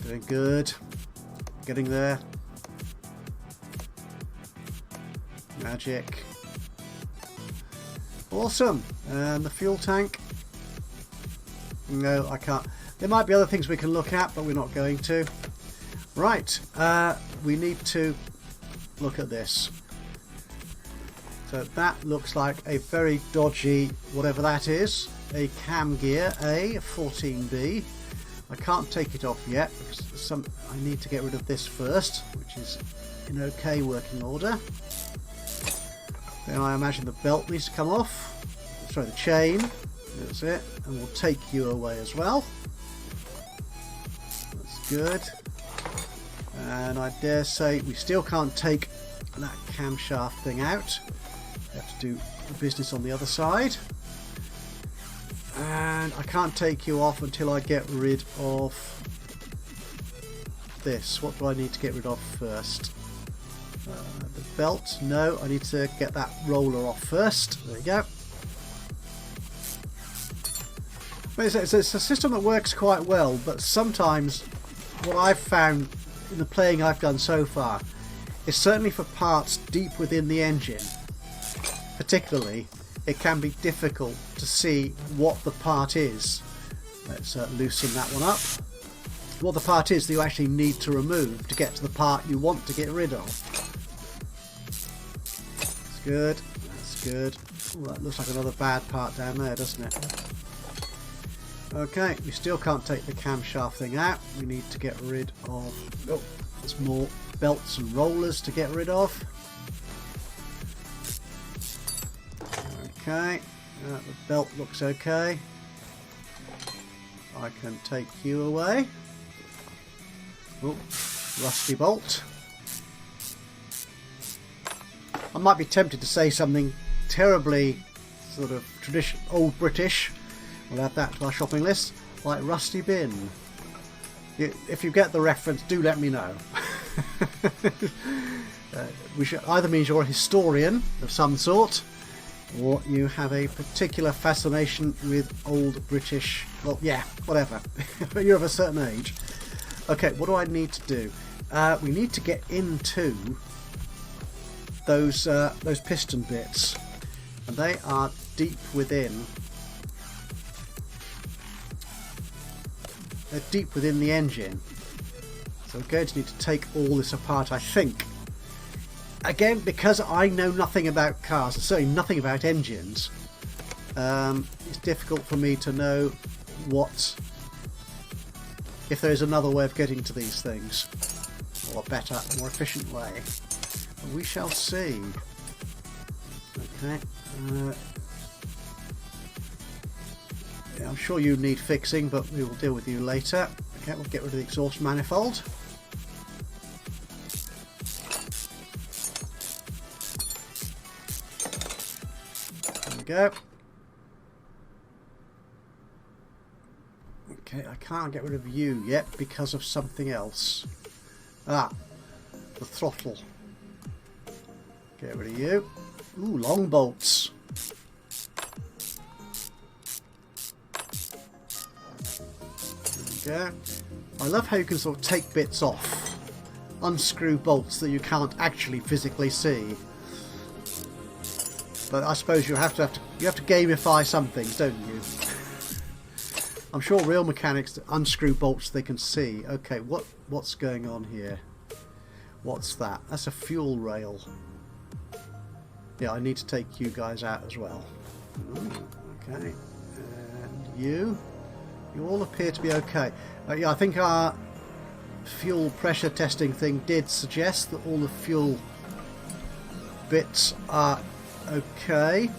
Doing good. Getting there. Magic. Awesome. And the fuel tank. No, I can't. There might be other things we can look at, but we're not going to. Right. We need to look at this. So that looks like a very dodgy, whatever that is, a cam gear, a 14B. I can't take it off yet because I need to get rid of this first, which is in okay working order. Then I imagine the belt needs to come off. Sorry, the chain. That's it. And we'll take you away as well. That's good. And I dare say we still can't take that camshaft thing out. We have to do the business on the other side. And I can't take you off until I get rid of this. What do I need to get rid of first? The belt. No, I need to get that roller off first. There you go. But it's a system that works quite well, but sometimes what I've found in the playing I've done so far is certainly for parts deep within the engine, particularly, it can be difficult to see what the part is. Let's loosen that one up. What the part is that you actually need to remove to get to the part you want to get rid of. That's good. That's good. Ooh, that looks like another bad part down there, doesn't it? Okay, we still can't take the camshaft thing out. We need to get rid of... Oh, there's more belts and rollers to get rid of. Okay, the belt looks okay. I can take you away. Oh, rusty bolt. I might be tempted to say something terribly sort of traditional, old British. We'll add that to our shopping list, like rusty bin. If you get the reference, do let me know. Which either means you're a historian of some sort, or you have a particular fascination with old British, well, yeah, whatever. You're of a certain age. Okay, what do I need to do? We need to get into those piston bits, and they are deep within. They're deep within the engine, so we're going to need to take all this apart, I think. Again, because I know nothing about cars, and certainly nothing about engines, it's difficult for me to know what if there is another way of getting to these things, or a better, more efficient way. But we shall see. Okay. Yeah, I'm sure you need fixing, but we will deal with you later. Okay, we'll get rid of the exhaust manifold. There we go. Okay, I can't get rid of you yet because of something else. Ah, the throttle. Get rid of you. Ooh, long bolts. There we go. I love how you can sort of take bits off, unscrew bolts that you can't actually physically see. But I suppose you have to gamify some things, don't you? I'm sure real mechanics unscrew bolts they can see. Okay, what's going on here? What's that? That's a fuel rail. Yeah, I need to take you guys out as well. Ooh, okay, and you all appear to be okay. Yeah, I think our fuel pressure testing thing did suggest that all the fuel bits are okay.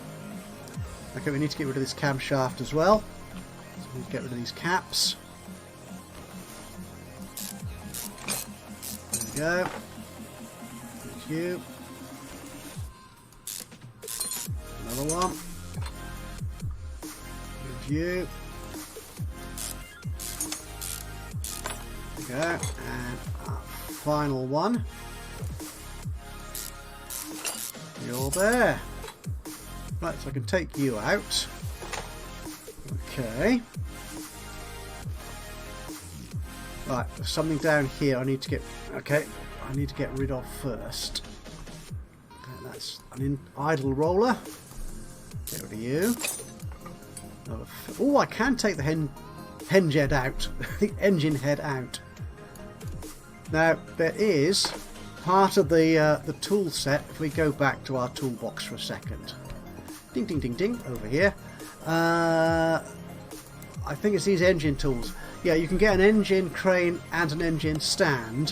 Okay, we need to get rid of this camshaft as well. So we need to get rid of these caps. There we go. There's you. Another one. There's you. There we go. And our final one. You're there. Right, so I can take you out. Okay. Right, there's something down here I need to get... Okay, I need to get rid of first. Okay, that's an idle roller. Get rid of you. Oh, I can take the hinge head out. The engine head out. Now, there is part of the tool set, if we go back to our toolbox for a second. Ding, ding, ding, ding, over here. I think it's these engine tools. Yeah, you can get an engine crane and an engine stand,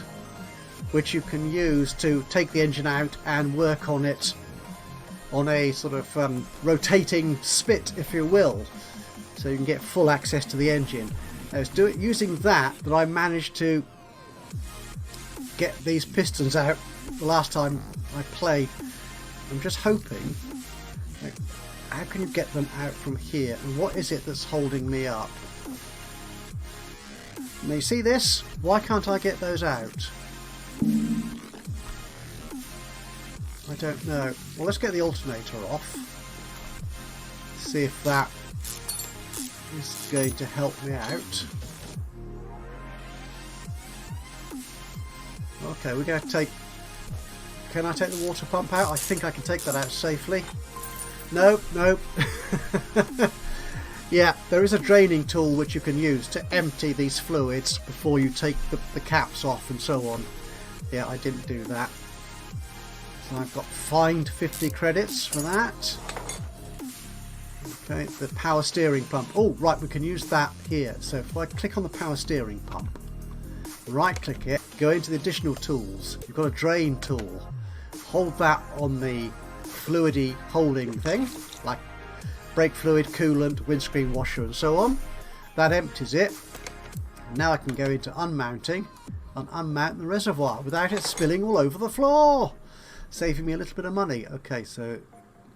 which you can use to take the engine out and work on it on a sort of rotating spit, if you will. So you can get full access to the engine. Now, it's using that I managed to get these pistons out the last time I played. I'm just hoping... How can you get them out from here? And what is it that's holding me up? Now you see this? Why can't I get those out? I don't know. Well, let's get the alternator off. See if that is going to help me out. Okay, we're going to take... Can I take the water pump out? I think I can take that out safely. Nope, nope. Yeah, there is a draining tool which you can use to empty these fluids before you take the caps off and so on. Yeah, I didn't do that. So I've got fined 50 credits for that. Okay, the power steering pump. Oh, right, we can use that here. So if I click on the power steering pump, right click it, go into the additional tools. You've got a drain tool. Hold that on the fluidy holding thing, like brake fluid, coolant, windscreen washer and so on. That empties it. Now I can go into unmounting and unmount the reservoir without it spilling all over the floor, saving me a little bit of money. Okay, so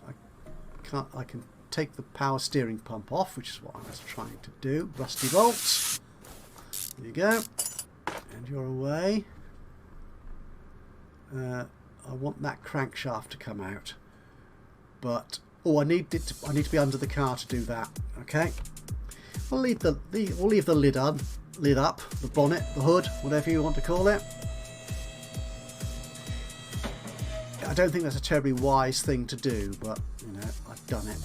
I can take the power steering pump off, which is what I was trying to do. Rusty bolts. There you go. And you're away. I want that crankshaft to come out. But I need to be under the car to do that. Okay, we'll leave the lid up, the bonnet, the hood, whatever you want to call it. I don't think that's a terribly wise thing to do, but you know, I've done it.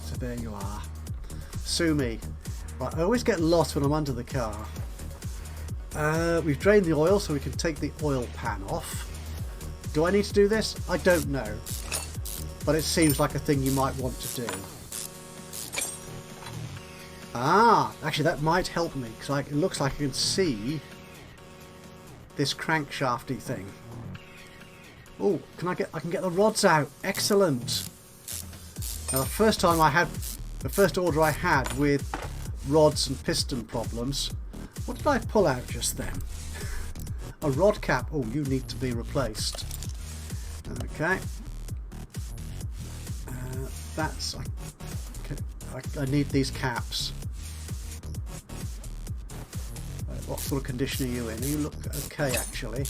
So there you are. Sue me. Right, I always get lost when I'm under the car. We've drained the oil, so we can take the oil pan off. Do I need to do this? I don't know. But it seems like a thing you might want to do. Ah, actually that might help me, because it looks like I can see this crankshafty thing. Oh, I can get the rods out. Excellent. Now the first order I had with rods and piston problems, what did I pull out just then? A rod cap. Oh, you need to be replaced. Okay. I need these caps. What sort of condition are you in? You look okay, actually.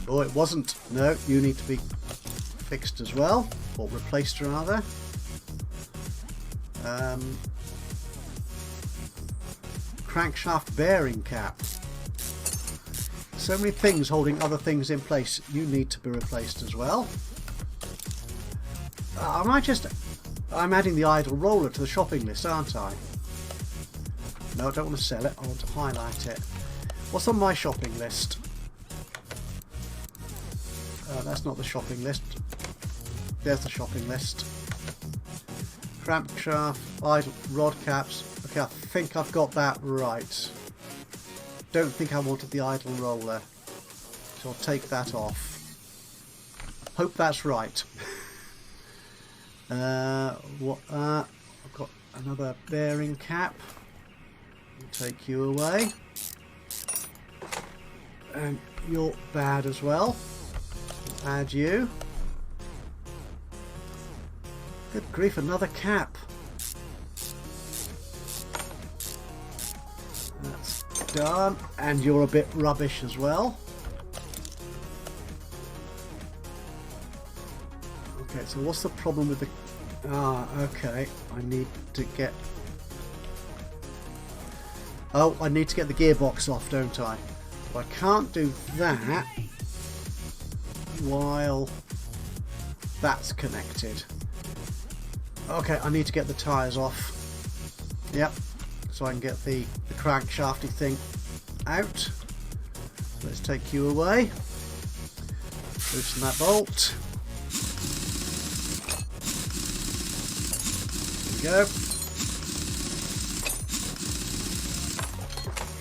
Oh, it wasn't. No, you need to be fixed as well, or replaced rather. Crankshaft bearing cap. So many things holding other things in place. You need to be replaced as well. I'm adding the idle roller to the shopping list, aren't I? No, I don't want to sell it. I want to highlight it. What's on my shopping list? That's not the shopping list. There's the shopping list. Crankshaft, idle, rod caps. Okay, I think I've got that right. Don't think I wanted the idle roller, so I'll take that off. Hope that's right. I've got another bearing cap. I'll take you away. And you're bad as well. I'll add you. Good grief, another cap. That's done. And you're a bit rubbish as well. Okay, so what's the problem with the... Ah, okay. I need to get... Oh, I need to get the gearbox off, don't I? But I can't do that while that's connected. Okay, I need to get the tyres off. Yep, so I can get the crankshafty thing out. Let's take you away. Loosen that bolt. There we go.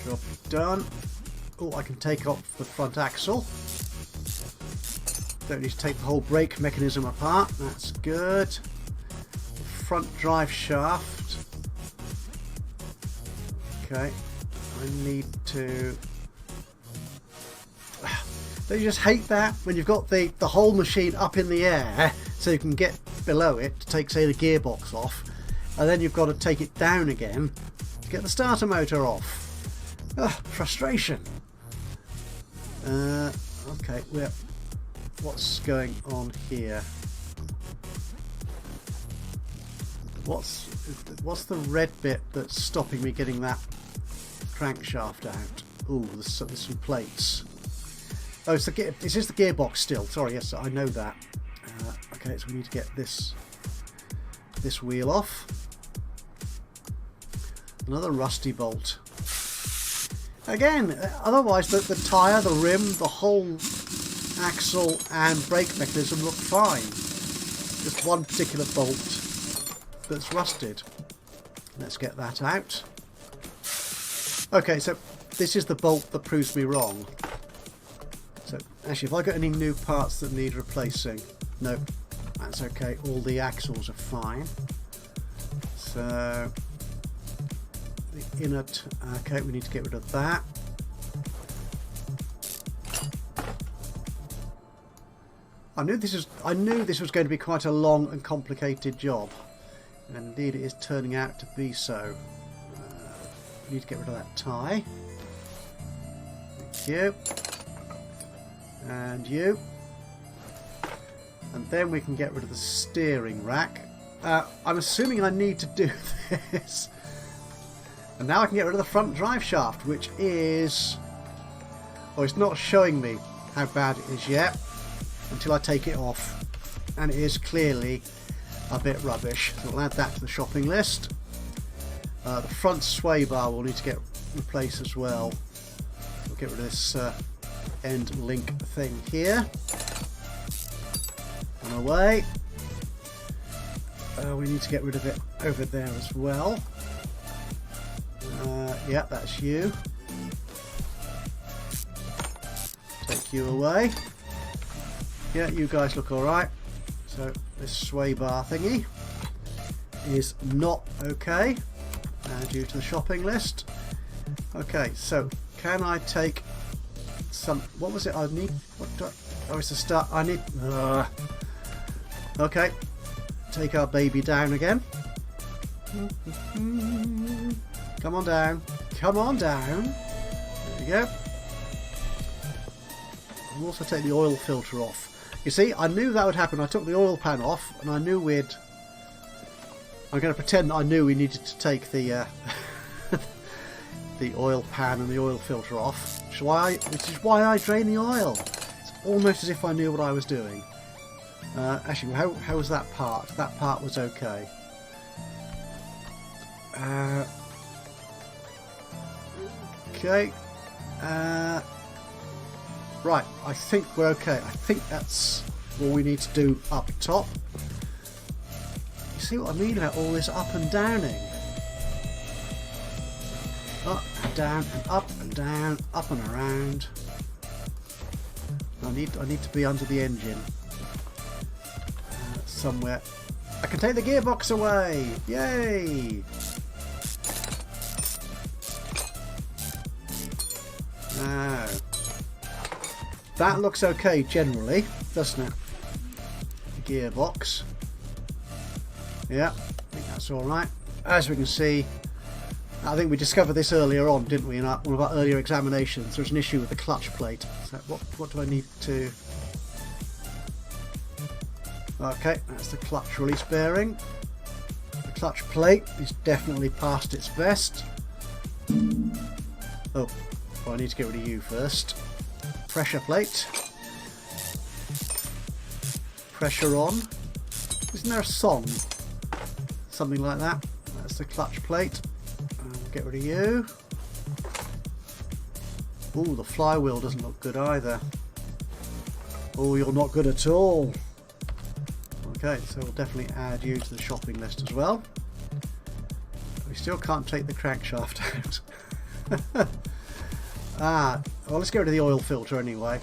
Job done. Oh, I can take off the front axle. Don't need to take the whole brake mechanism apart. That's good. Front drive shaft. Okay, I need to... Don't you just hate that when you've got the whole machine up in the air so you can get below it to take, say, the gearbox off, and then you've got to take it down again to get the starter motor off. Ugh, frustration. Okay, what's going on here? What's the red bit that's stopping me getting that crankshaft out? Ooh, there's some plates. Oh, is this the gearbox still? Sorry, yes, I know that. Okay, so we need to get this wheel off. Another rusty bolt. Again, otherwise the tyre, the rim, the whole axle and brake mechanism look fine. Just one particular bolt that's rusted. Let's get that out. Okay, so this is the bolt that proves me wrong. So actually, if I got any new parts that need replacing, no, that's okay. All the axles are fine. So the inner, okay, we need to get rid of that. I knew this was going to be quite a long and complicated job. And indeed it is turning out to be so. Need to get rid of that tie. Thank you. And you. And then we can get rid of the steering rack. I'm assuming I need to do this. And now I can get rid of the front drive shaft, which is... Oh, it's not showing me how bad it is yet until I take it off. And it is clearly a bit rubbish. So we'll add that to the shopping list. The front sway bar will need to get replaced as well. We'll get rid of this end link thing here. And away. We need to get rid of it over there as well. Yeah, that's you. Take you away. Yeah, you guys look alright. So this sway bar thingy is not okay. Add you to the shopping list. Okay, so can I take some... What was it I need? What do I... Oh, it's a start. I need... Okay. Take our baby down again. Come on down. Come on down. There we go. I'll also take the oil filter off. You see, I knew that would happen. I took the oil pan off and I knew we'd... I'm going to pretend that I knew we needed to take the the oil pan and the oil filter off. Which is why I drain the oil. It's almost as if I knew what I was doing. Actually, how was that part? That part was okay. Okay. Right, I think we're okay. I think that's all we need to do up top. You see what I mean about all this up and downing? Up and down and up and down, up and around. I need to be under the engine somewhere. I can take the gearbox away! Yay! Now, that looks okay generally, doesn't it? The gearbox. Yeah, I think that's alright. As we can see, I think we discovered this earlier on, didn't we, in one of our earlier examinations. There's an issue with the clutch plate. So what do I need to... Okay, that's the clutch release bearing. The clutch plate is definitely past its best. Oh, well, I need to get rid of you first. Pressure plate. Pressure on. Isn't there a song? Something like that. That's the clutch plate. Get rid of you. Ooh, the flywheel doesn't look good either. Oh, you're not good at all. Okay, so we'll definitely add you to the shopping list as well. We still can't take the crankshaft out. Well, let's get rid of the oil filter anyway.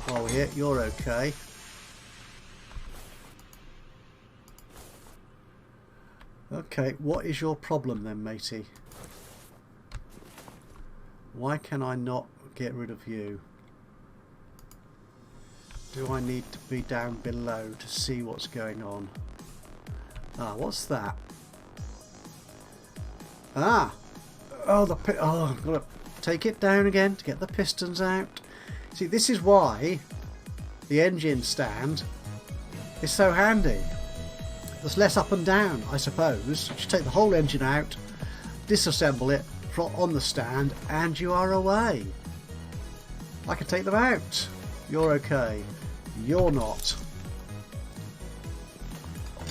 While we're here, you're okay. Okay, what is your problem then, matey? Why can I not get rid of you? Do I need to be down below to see what's going on? What's that? Oh, I've got to take it down again to get the pistons out. See, this is why the engine stand is so handy. There's less up and down, I suppose. You take the whole engine out, disassemble it on the stand, and you are away. I can take them out. You're okay. You're not.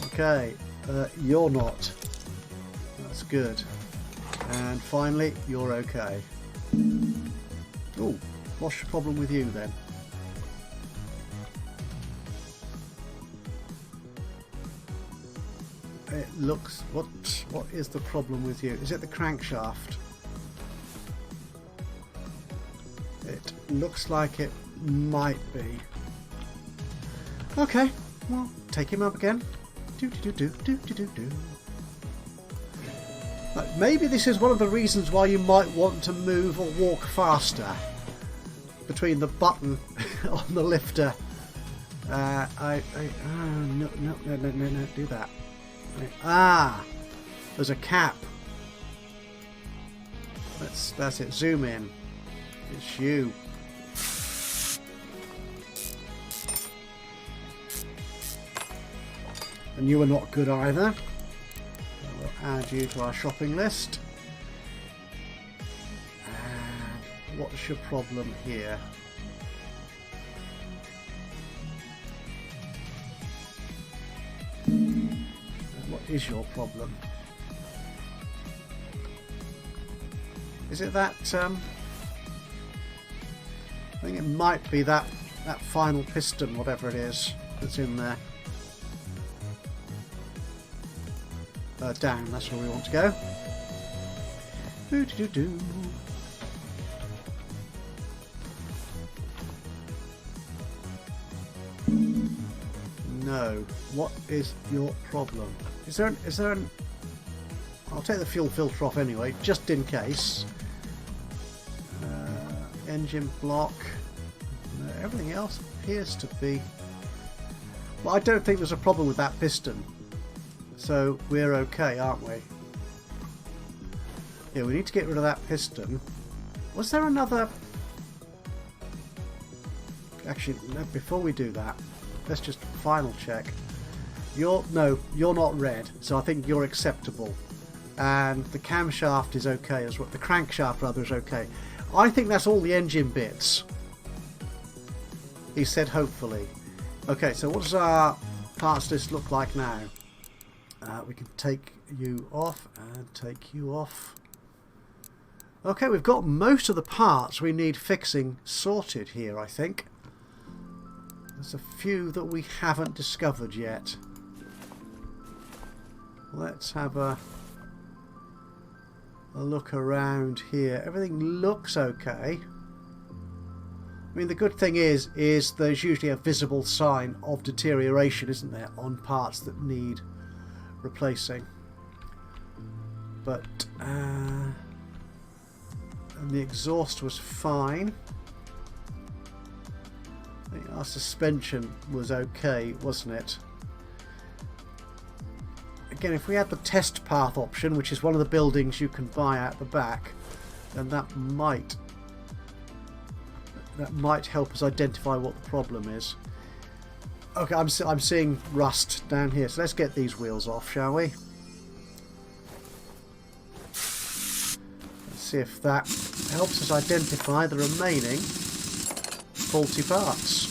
Okay, you're not. That's good. And finally, you're okay. Oh, what's the problem with you then? It looks... What is the problem with you? Is it the crankshaft? It looks like it might be. Okay, well, take him up again. Maybe this is one of the reasons why you might want to move or walk faster between the button on the lifter. No, do that. There's a cap. That's it. Zoom in. It's you. And you are not good either. We'll add you to our shopping list. And what's your problem here? What is your problem? Is it that I think it might be that final piston, whatever it is, that's in there. down, that's where we want to go. Doo-doo-doo-doo. No. What is your problem? Is there an... I'll take the fuel filter off anyway, just in case. Engine block. No, everything else appears to be... Well, I don't think there's a problem with that piston. So we're okay, aren't we? Yeah, we need to get rid of that piston. Was there another... Actually, no, before we do that, let's just final check. No, you're not red, so I think you're acceptable. And the camshaft is okay as well. The crankshaft rather is okay. I think that's all the engine bits. He said hopefully. Okay, so what does our parts list look like now? We can take you off and take you off. Okay, we've got most of the parts we need fixing sorted here, I think. There's a few that we haven't discovered yet. Let's have a look around here. Everything looks okay. I mean, the good thing is there's usually a visible sign of deterioration, isn't there, on parts that need replacing. But and the exhaust was fine. I think our suspension was okay, wasn't it? Again, if we had the test path option, which is one of the buildings you can buy out the back, then that might help us identify what the problem is. Okay, I'm seeing rust down here, so let's get these wheels off, shall we? Let's see if that helps us identify the remaining faulty parts.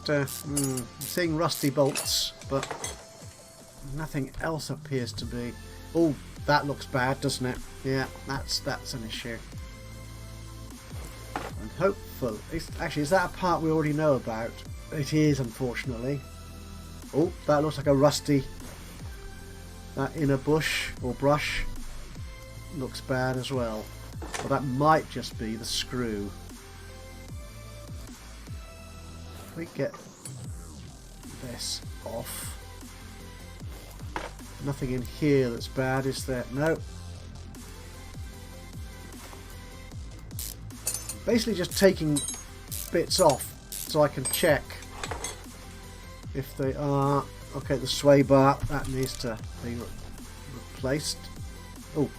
I'm seeing rusty bolts, but nothing else appears to be. Oh, that looks bad, doesn't it? Yeah, that's an issue. And hopefully, actually, is that a part we already know about? It is, unfortunately. Oh, that looks like a rusty. That inner bush or brush looks bad as well. Well, that might just be the screw. If we get this off, nothing in here that's bad, is there? No. Basically just taking bits off so I can check if they are. Okay, the sway bar, that needs to be replaced. Oh,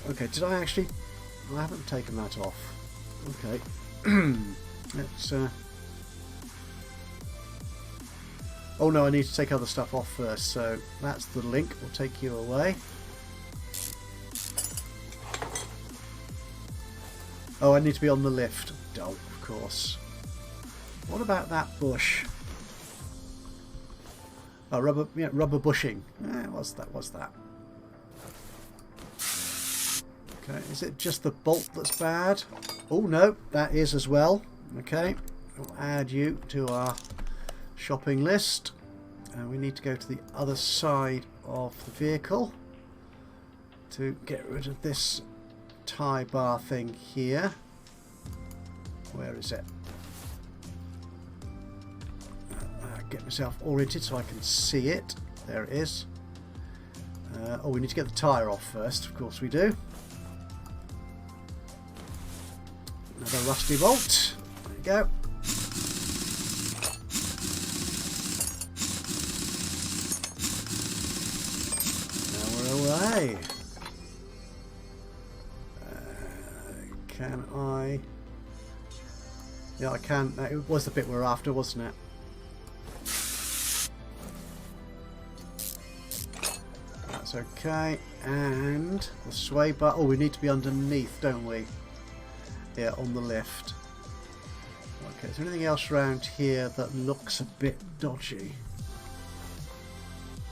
okay, did I actually? I haven't taken that off. Okay. Let's oh no, I need to take other stuff off first, so that's the link. We'll take you away. Oh, I need to be on the lift. Oh, of course. What about that bush? Oh, rubber, yeah, rubber bushing. What's that? Okay, is it just the bolt that's bad? Oh no, that is as well. Okay, we'll add you to our shopping list, and we need to go to the other side of the vehicle to get rid of this tie bar thing here. Where is it? Get myself oriented so I can see it. There it is. Oh, we need to get the tyre off first. Of course we do. Another rusty bolt. There you go. Away. Can I? Yeah, I can. It was the bit we're after, wasn't it? That's okay. And the sway bar. Oh, we need to be underneath, don't we? Yeah, on the lift. Okay, is there anything else around here that looks a bit dodgy?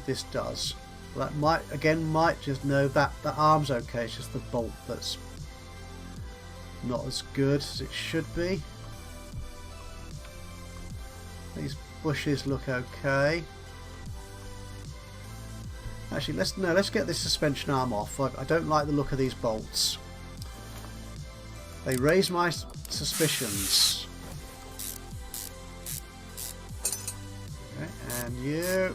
This does. Well, that might just know that the arm's okay. It's just the bolt that's Not as good as it should be. These bushes look okay. Actually, let's get this suspension arm off. I don't like the look of these bolts. They raise my suspicions. Okay, and you.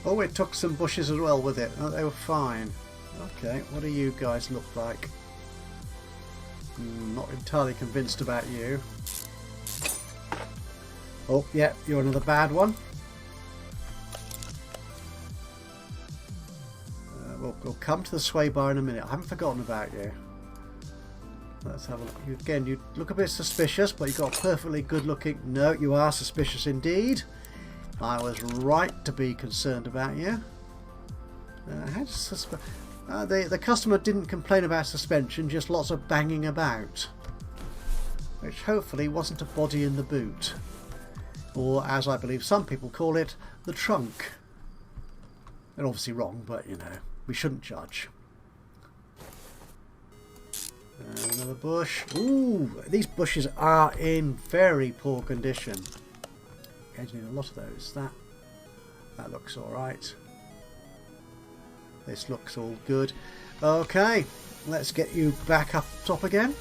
Oh, it took some bushes as well with it. Oh, they were fine. Okay, what do you guys look like? Not entirely convinced about you. Oh, yeah, you're another bad one. We'll come to the sway bar in a minute. I haven't forgotten about you. Let's have a look. Again, you look a bit suspicious, but you've got a perfectly good looking... No, you are suspicious indeed. I was right to be concerned about you. The customer didn't complain about suspension, just lots of banging about. Which hopefully wasn't a body in the boot. Or, as I believe some people call it, the trunk. They're obviously wrong, but you know, we shouldn't judge. Another bush. Ooh, these bushes are in very poor condition. Going to need a lot of those. That looks alright. This looks all good. Okay, let's get you back up top again.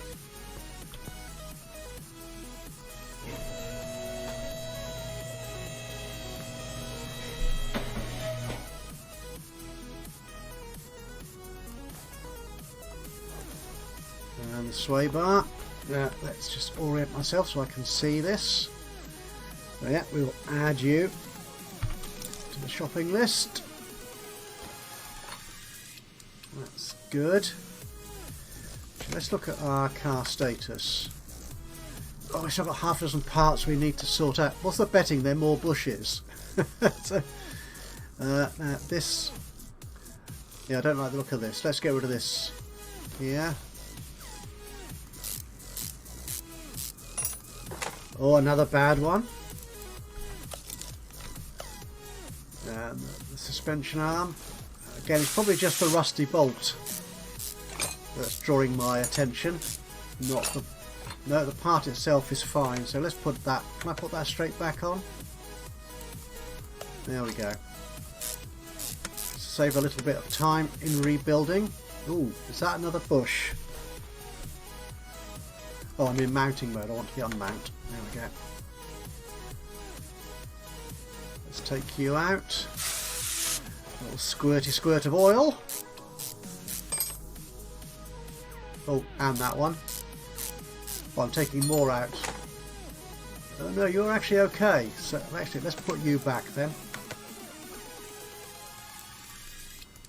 And the sway bar. Let's just orient myself so I can see this. So yeah, we will add you to the shopping list. That's good. Let's look at our car status. Oh, we've still got half a dozen parts we need to sort out. What's the betting? They're more bushes. So, this... Yeah, I don't like the look of this. Let's get rid of this. Yeah. Oh, another bad one. And the suspension arm. Again, it's probably just the rusty bolt that's drawing my attention. Not the... No, the part itself is fine. So let's put that... Can I put that straight back on? There we go. Save a little bit of time in rebuilding. Ooh, is that another bush? Oh, I'm in mounting mode. I want to be unmount. There we go. Let's take you out. A little squirty squirt of oil. Oh, and that one. Oh, I'm taking more out. Oh no, you're actually okay. So actually, let's put you back then.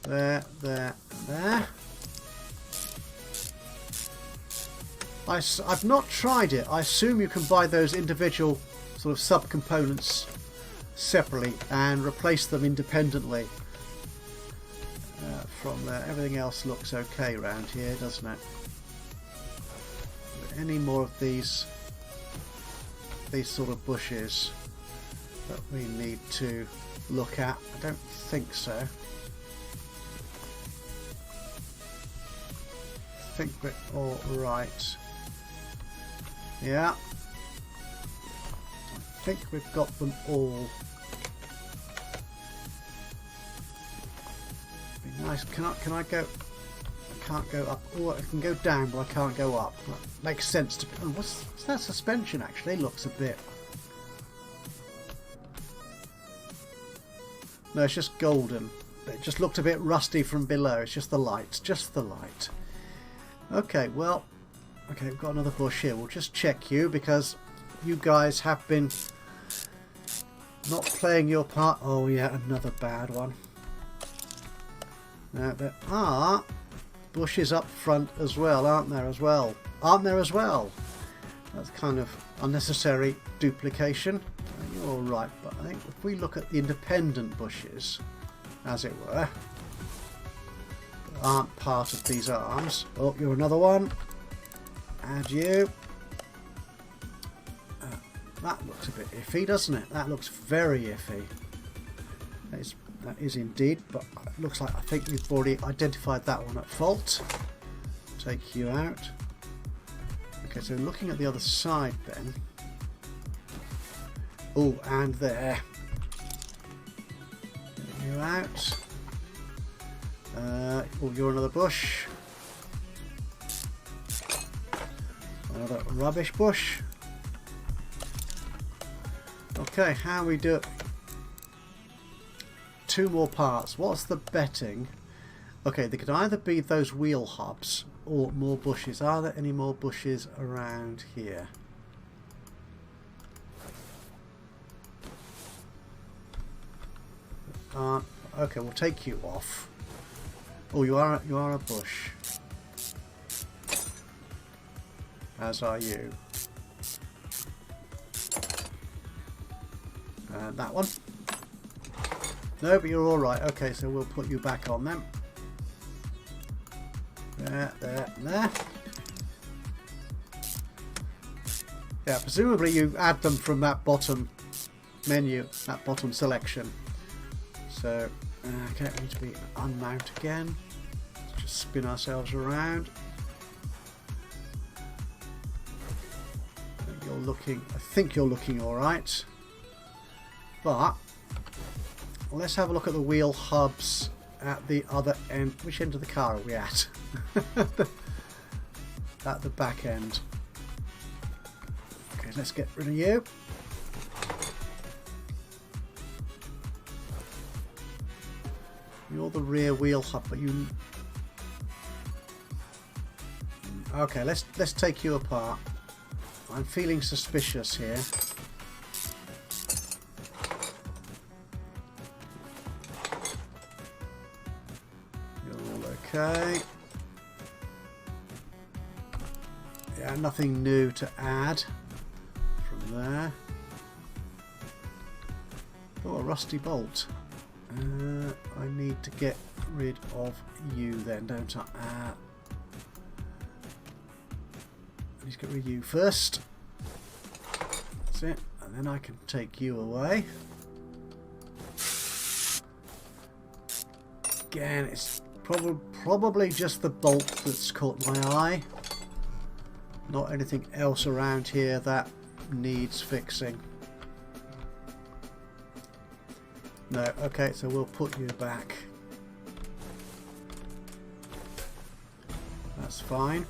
There, there, there. I've not tried it. I assume you can buy those individual sort of sub-components separately and replace them independently from there. Everything else looks okay around here, doesn't it? Any more of these sort of bushes that we need to look at? I don't think so. I think we're all right. Yeah, I think we've got them all. Be nice. Can I go? I can't go up. Oh, I can go down, but I can't go up. That makes sense to me. Oh, what's that suspension? Actually, looks a bit. No, it's just golden. It just looked a bit rusty from below. It's just the light. Just the light. Okay, well. Okay, we've got another bush here. We'll just check you because you guys have been not playing your part. Oh yeah, another bad one. Now there are bushes up front as well, aren't there as well? Aren't there as well? That's kind of unnecessary duplication. You're all right, but I think if we look at the independent bushes, as it were, that aren't part of these arms. Oh, you're another one. Add you. That looks a bit iffy, doesn't it? That looks very iffy. That is indeed, but it looks like I think we've already identified that one at fault. take you out. Okay, so looking at the other side then. Oh, and there. Get you out. Oh, you're another bush. Another rubbish bush. Okay, how we do it? 2 more parts. What's the betting? Okay, they could either be those wheel hubs or more bushes. Are there any more bushes around here? Okay, we'll take you off. Oh, you are a bush. As are you. And that one. No, but you're all right. Okay, so we'll put you back on them. There, there, and there. Yeah, presumably you add them from that bottom menu, that bottom selection. So, okay, we need to be unmount again. Let's just spin ourselves around. I think you're looking all right. But let's have a look at the wheel hubs at the other end. Which end of the car are we at? At the back end. Okay, let's get rid of you. You're the rear wheel hub, but you... Okay, let's take you apart. I'm feeling suspicious here. You're all okay. Yeah, nothing new to add from there. Oh, a rusty bolt. I need to get rid of you then, don't I? Let's get rid of you first. That's it. And then I can take you away. Again, it's probably just the bolt that's caught my eye. Not anything else around here that needs fixing. No, okay, so we'll put you back. That's fine.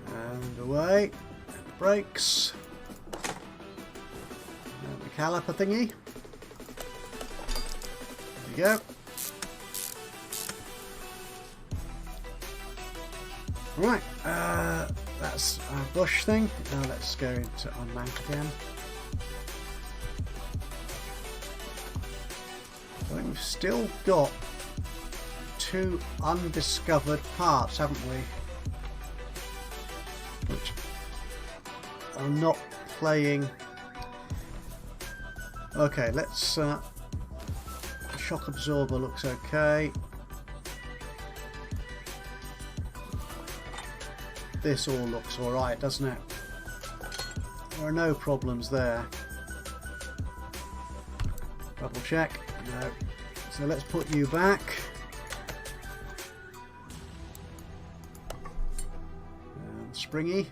And away. And brakes. And the caliper thingy. There we go. Right, that's our bush thing. Now let's go into unmount again. I think we've still got 2 undiscovered parts, haven't we? Which are not playing. Okay, let's. Shock absorber looks okay. This all looks alright, doesn't it? There are no problems there. Double check. No. So let's put you back. And springy.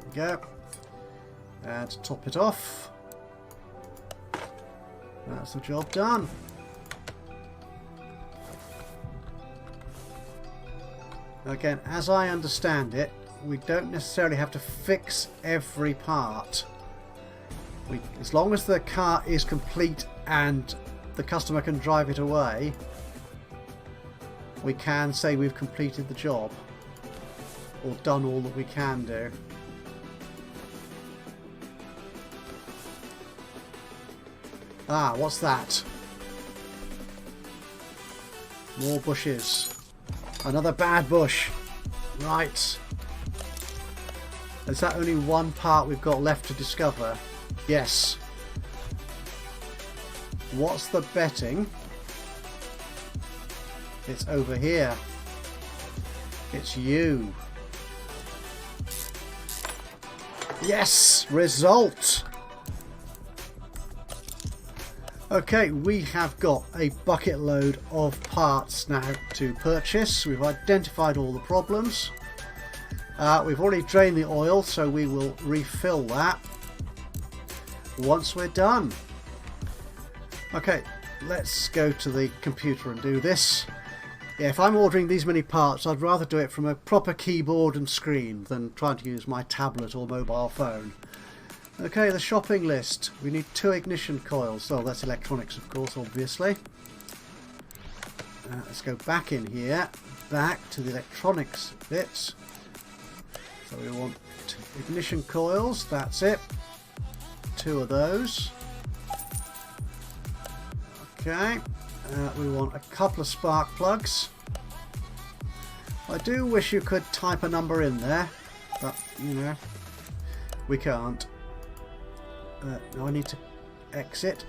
There we go. And to top it off. That's the job done. Again, as I understand it, we don't necessarily have to fix every part. As long as the car is complete and the customer can drive it away, we can say we've completed the job or done all that we can do. Ah, what's that? More bushes. Another bad bush. Right. Is that only one part we've got left to discover? Yes. What's the betting? It's over here. It's you. Yes! Result! Okay, we have got a bucket load of parts now to purchase. We've identified all the problems. We've already drained the oil, so we will refill that once we're done. Okay, let's go to the computer and do this. Yeah, if I'm ordering these many parts, I'd rather do it from a proper keyboard and screen than trying to use my tablet or mobile phone. Okay, the shopping list. We need 2 ignition coils. Oh, that's electronics, of course, obviously. Let's go back in here, back to the electronics bits. So we want ignition coils, that's it. 2 of those. Okay, we want a couple of spark plugs. I do wish you could type a number in there, but, you know, we can't. Now I need to exit.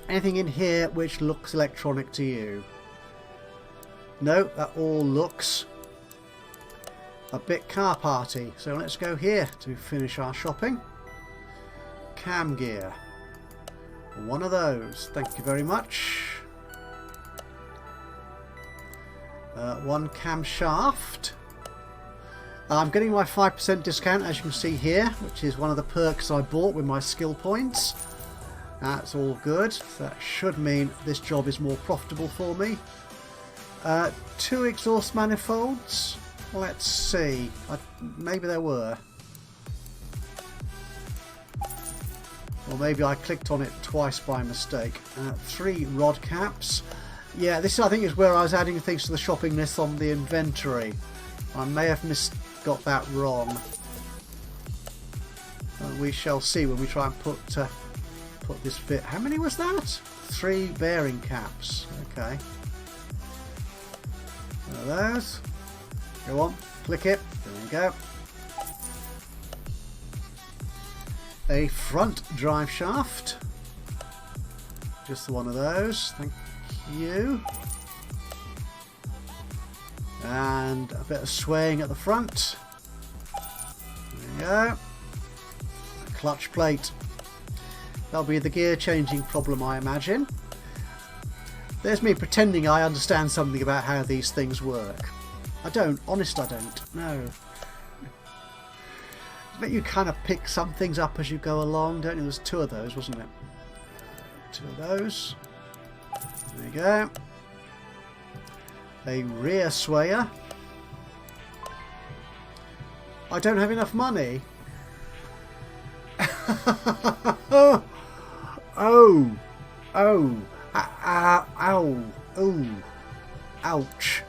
Anything in here which looks electronic to you? No, that all looks a bit car party. So let's go here to finish our shopping. Cam gear. 1 of those. Thank you very much. 1 camshaft. I'm getting my 5% discount, as you can see here, which is one of the perks I bought with my skill points. That's all good. That should mean this job is more profitable for me. 2 exhaust manifolds. Let's see. Maybe there were. Or maybe I clicked on it twice by mistake. 3 rod caps. Yeah, this I think is where I was adding things to the shopping list on the inventory. I may have got that wrong. We shall see when we try and put this bit. How many was that? 3 bearing caps. Okay. One of those. Go on, click it. There we go. A front drive shaft. Just the 1 of those. Thank you. And a bit of swaying at the front. There we go. A clutch plate. That'll be the gear changing problem, I imagine. There's me pretending I understand something about how these things work. I don't. Honest, I don't. No. But you kind of pick some things up as you go along, don't you? There's 2 of those, wasn't it? 2 of those. There you go. A rear swayer. I don't have enough money. Oh. Oh. Ow. Ooh. Ouch.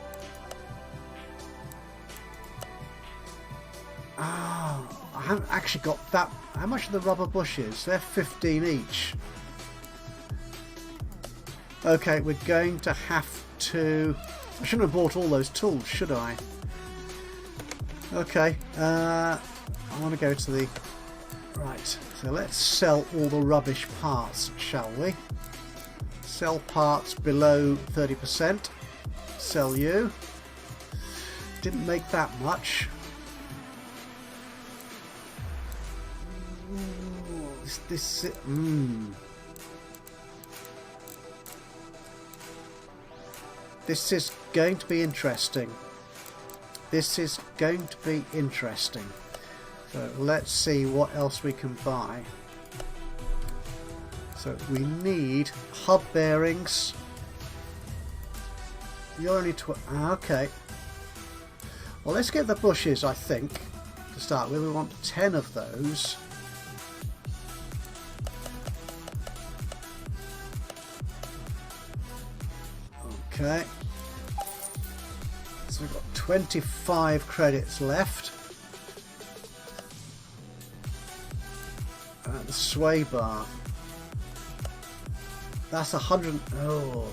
Oh, I haven't actually got that. How much are the rubber bushes? They're 15 each. Okay, we're going to have to... I shouldn't have bought all those tools, should I? Okay, I want to go to the... Right, so let's sell all the rubbish parts, shall we? Sell parts below 30%. Sell you. Didn't make that much. This is going to be interesting. This is going to be interesting. So let's see what else we can buy. So we need hub bearings. You're only okay. Well, let's get the bushes, I think, to start with. We want 10 of those. Okay, so we've got 25 credits left. The sway bar. That's 100. Oh.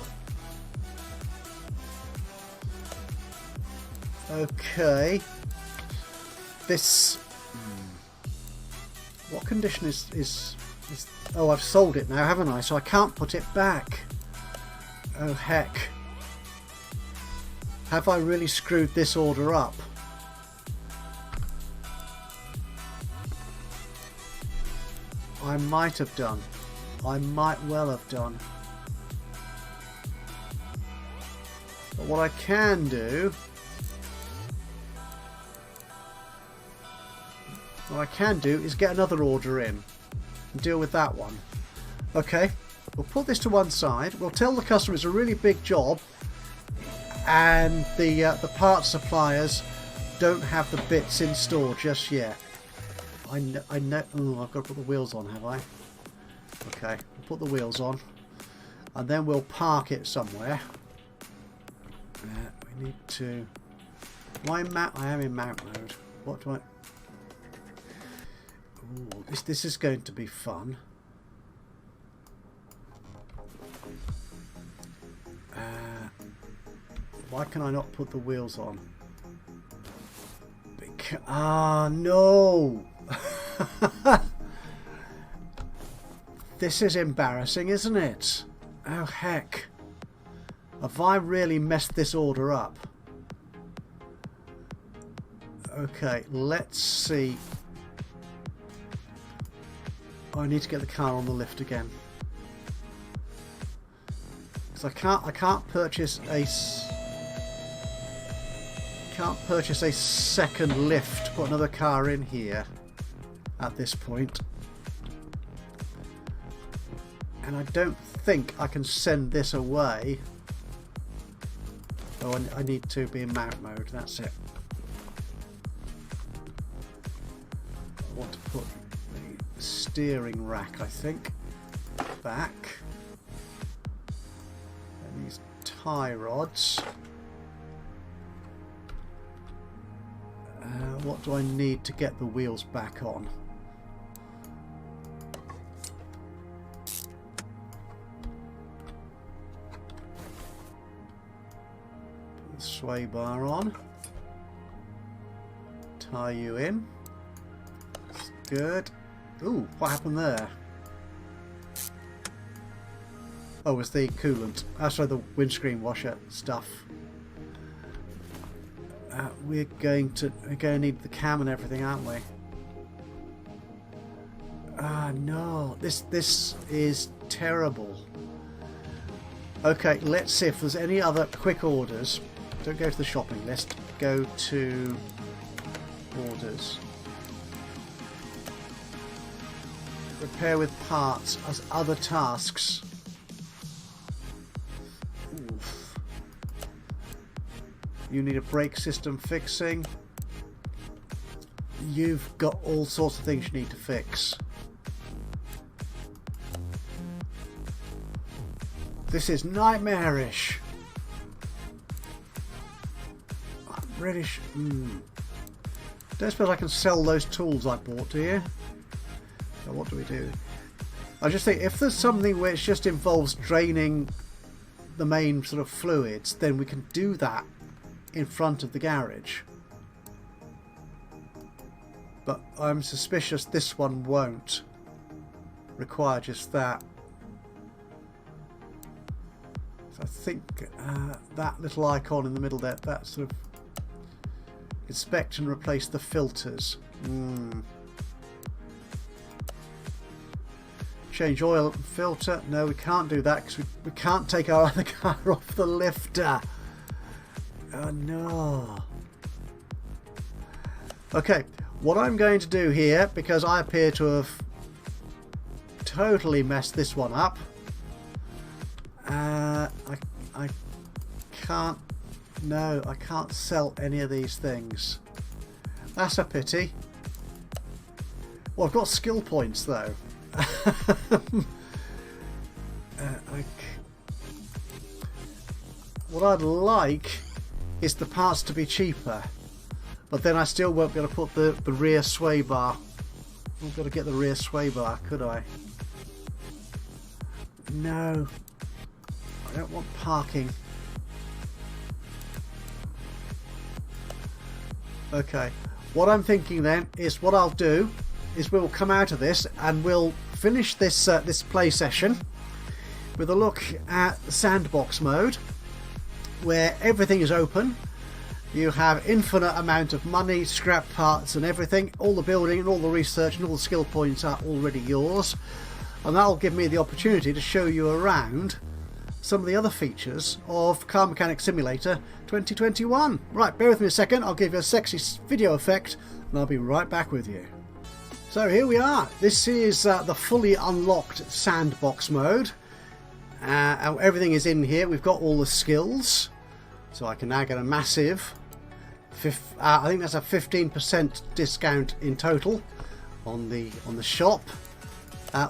Okay. This. What condition is? Oh, I've sold it now, haven't I? So I can't put it back. Oh heck. Have I really screwed this order up? I might have done. I might well have done. But what I can do... What I can do is get another order in and deal with that one. Okay, we'll put this to one side. We'll tell the customer it's a really big job and the parts suppliers don't have the bits in store just yet. I know. Oh, I've got to put the wheels on, have I? Okay, we'll put the wheels on and then we'll park it somewhere. We need to... I am in mount mode. What do I... Ooh, this is going to be fun. Why can I not put the wheels on? No! This is embarrassing, isn't it? Oh heck. Have I really messed this order up? Okay, let's see. Oh, I need to get the car on the lift again. Because I can't purchase a second lift to put another car in here at this point. And I don't think I can send this away. Oh, I need to be in mount mode, that's it. I want to put the steering rack, I think, back. And these tie rods. What do I need to get the wheels back on? Put the sway bar on. Tie you in. That's good. Ooh, what happened there? Oh, it was the coolant. Sorry, the windscreen washer stuff. We're going to need the cam and everything, aren't we? No, this is terrible. Okay, let's see if there's any other quick orders. Don't go to the shopping list. Go to orders. Repair with parts as other tasks. Oof. You need a brake system fixing. You've got all sorts of things you need to fix. This is nightmarish. I'm really don't suppose I can sell those tools I bought, do you? So what do we do? I just think if there's something which just involves draining the main sort of fluids, then we can do that in front of the garage. But I'm suspicious this one won't require just that. So I think that little icon in the middle there, that sort of inspect and replace the filters. Change oil and filter. No, we can't do that because we can't take our other car off the lifter. Oh no. Okay, what I'm going to do here, because I appear to have totally messed this one up, I can't, no, I can't sell any of these things. That's a pity. Well, I've got skill points though. What I'd like is the parts to be cheaper, but then I still won't be able to put the rear sway bar. I've got to get the rear sway bar, could I? No, I don't want parking. Okay, what I'm thinking then is what I'll do is we'll come out of this and we'll finish this this play session with a look at Sandbox Mode, where everything is open. You have infinite amount of money, scrap parts and everything. All the building and all the research and all the skill points are already yours. and that'll give me the opportunity to show you around some of the other features of Car Mechanic Simulator 2021. Right, bear with me a second, I'll give you a sexy video effect and I'll be right back with you. So here we are. This is the fully unlocked Sandbox Mode. Everything is in here. We've got all the skills. So I can now get a massive, I think that's a 15% discount in total on the shop.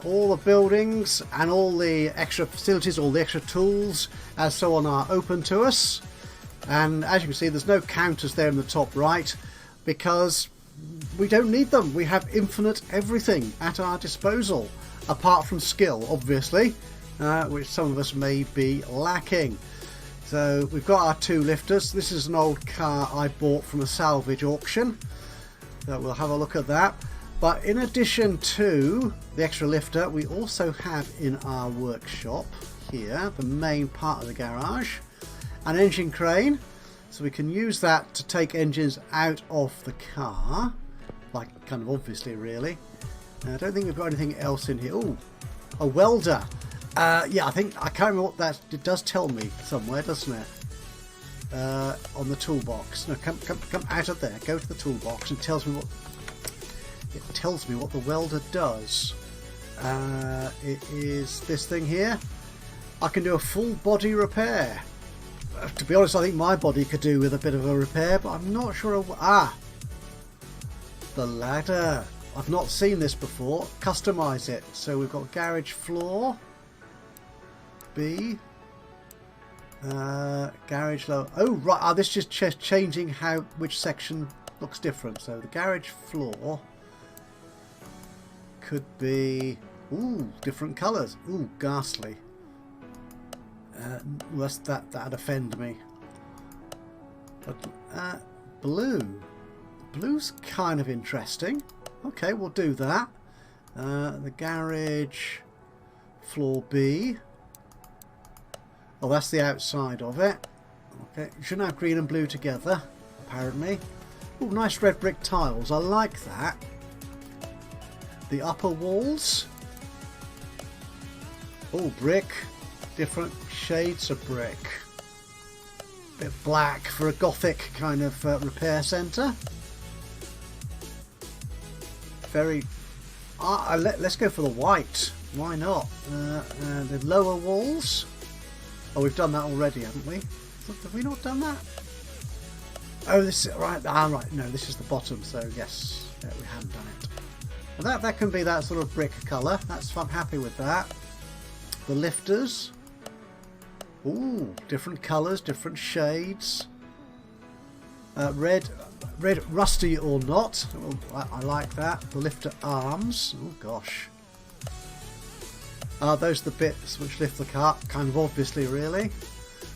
All the buildings and all the extra facilities, all the extra tools and so on are open to us. And as you can see, there's no counters there in the top right because we don't need them. We have infinite everything at our disposal, apart from skill, obviously, which some of us may be lacking. So we've got our 2 lifters. This is an old car I bought from a salvage auction. So we'll have a look at that. But in addition to the extra lifter, we also have in our workshop here, the main part of the garage, an engine crane. So we can use that to take engines out of the car, like kind of obviously really. I don't think we've got anything else in here. Oh, a welder. Yeah, I can't remember what that, it does tell me somewhere, doesn't it? On the toolbox. No, come out of there. Go to the toolbox and tells me what the welder does. It is this thing here. I can do a full body repair. To be honest, I think my body could do with a bit of a repair, but I'm not sure. The ladder. I've not seen this before. Customize it. So we've got garage floor. B. Garage low. Oh right. This is just changing which section looks different. So the garage floor could be different colours. Ooh, ghastly. That'd offend me. But blue. Blue's kind of interesting. Okay, we'll do that. The garage floor B. Oh, that's the outside of it. Okay, you shouldn't have green and blue together, apparently. Oh, nice red brick tiles. I like that. The upper walls. Oh, brick. Different shades of brick. Bit black for a gothic kind of repair centre. Very. Let's go for the white. Why not? The lower walls. Oh, we've done that already, haven't we? Have we not done that? Oh, this is right. Right. No, this is the bottom. So yes, yeah, we haven't done it. Well, that can be that sort of brick colour. I'm happy with that. The lifters. Ooh, different colours, different shades. Red, rusty or not. Oh, I like that. The lifter arms. Oh gosh. Those are the bits which lift the car. Kind of obviously, really.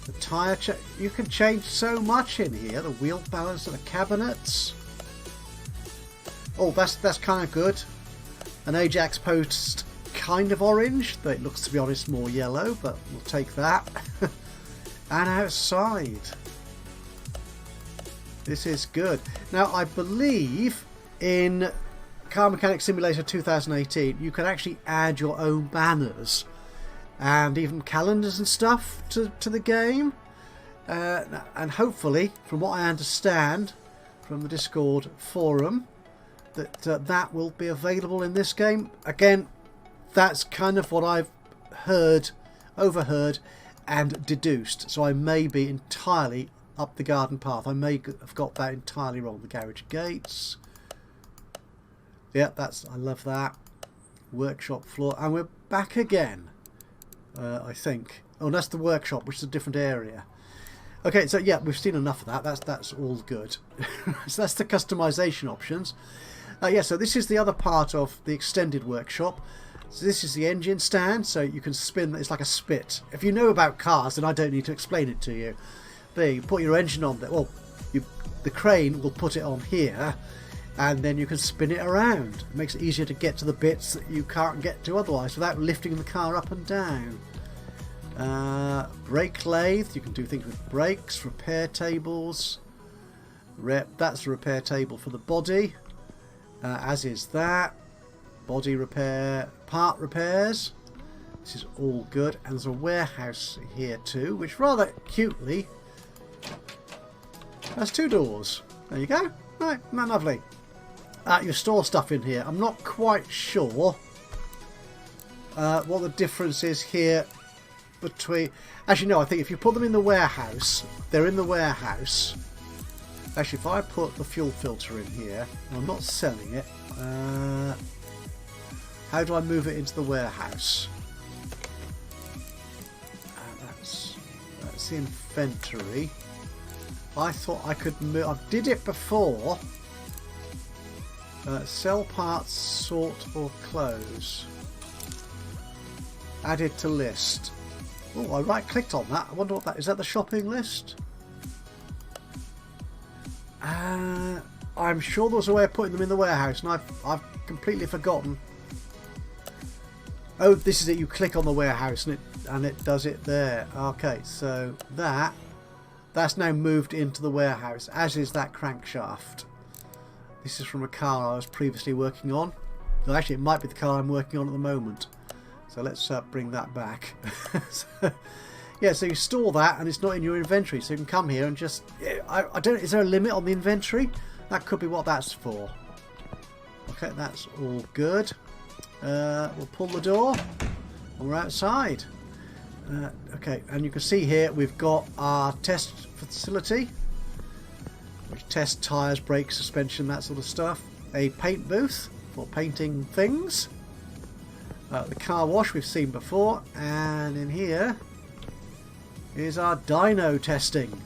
The tyre check. You can change so much in here. The wheel balance of the cabinets. Oh, that's kind of good. An Ajaxpost kind of orange, though it looks, to be honest, more yellow, but we'll take that. And outside. This is good. Now, I believe in Car Mechanic Simulator 2018, you can actually add your own banners and even calendars and stuff to the game. And hopefully, from what I understand from the Discord forum, that will be available in this game. Again, that's kind of what I've overheard and deduced. So I may be entirely up the garden path. I may have got that entirely wrong. The garage gates. Yeah, I love that. Workshop floor. And we're back again, I think. Oh, that's the workshop, which is a different area. Okay, so yeah, we've seen enough of that. That's all good. So that's the customization options. Yeah, so this is the other part of the extended workshop. So this is the engine stand, so you can spin. It's like a spit. If you know about cars, then I don't need to explain it to you. There, you put your engine on there. Well, the crane will put it on here, and then you can spin it around. It makes it easier to get to the bits that you can't get to otherwise without lifting the car up and down. Brake lathe, you can do things with brakes, repair tables. That's a repair table for the body, as is that. body repair, part repairs. This is all good. And there's a warehouse here too, which rather cutely has 2 doors. There you go. Right, lovely. You store stuff in here. I'm not quite sure what the difference is here between... Actually, no, I think if you put them in the warehouse, they're in the warehouse. Actually, if I put the fuel filter in here, I'm not selling it. How do I move it into the warehouse? That's the inventory. I thought I could move... I did it before. Sell parts, sort or close. Added to list. Oh, I right clicked on that. I wonder what that is. That the shopping list? I'm sure there was a way of putting them in the warehouse, and I've completely forgotten. Oh, this is it. You click on the warehouse, and it does it there. Okay, so that's now moved into the warehouse, as is that crankshaft. This is from a car I was previously working on. Well, actually, it might be the car I'm working on at the moment. So let's bring that back. Yeah, so you store that and it's not in your inventory. So you can come here and just... I don't... Is there a limit on the inventory? That could be what that's for. Okay, that's all good. We'll pull the door. And we're outside. Okay, and you can see here we've got our test facility, which tests tyres, brakes, suspension, that sort of stuff. A paint booth for painting things. The car wash we've seen before, and in here is our dyno testing.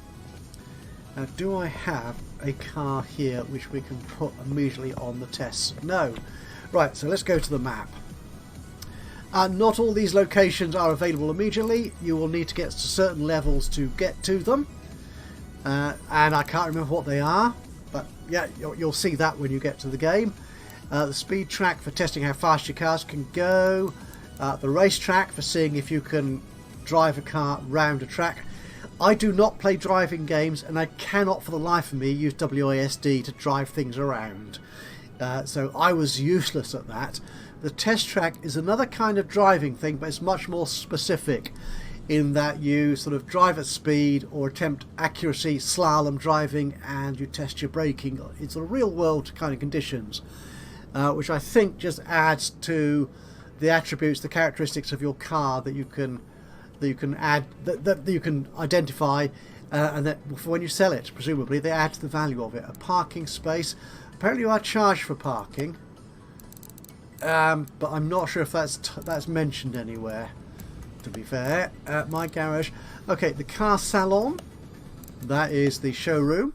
Now, do I have a car here which we can put immediately on the tests? No. Right, so let's go to the map. Not all these locations are available immediately. You will need to get to certain levels to get to them. And I can't remember what they are, but yeah, you'll see that when you get to the game. The speed track for testing how fast your cars can go. The race track for seeing if you can drive a car round a track. I do not play driving games, and I cannot for the life of me use WASD to drive things around. So I was useless at that. The test track is another kind of driving thing, but it's much more specific in that you sort of drive at speed or attempt accuracy, slalom driving, and you test your braking in sort of real world kind of conditions. Which I think just adds to the attributes, the characteristics of your car that you can add, that you can identify, and that for when you sell it, presumably they add to the value of it. A parking space. Apparently you are charged for parking, but I'm not sure if that's mentioned anywhere. To be fair, my garage. Okay, the car salon. That is the showroom.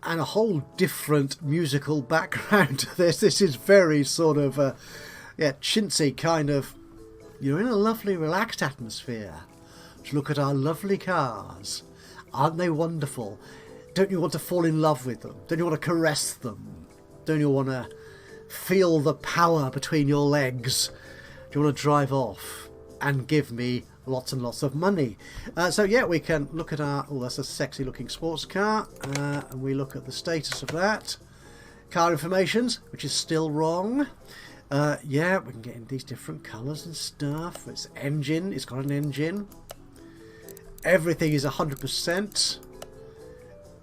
And a whole different musical background to this. This is very sort of, chintzy kind of... You're in a lovely, relaxed atmosphere to look at our lovely cars. Aren't they wonderful? Don't you want to fall in love with them? Don't you want to caress them? Don't you want to feel the power between your legs? Do you want to drive off and give me lots and lots of money? So yeah, we can look at our... Oh, that's a sexy looking sports car. And we look at the status of that. Car informations, which is still wrong. Yeah, we can get in these different colours and stuff. It's engine. It's got an engine. Everything is 100%.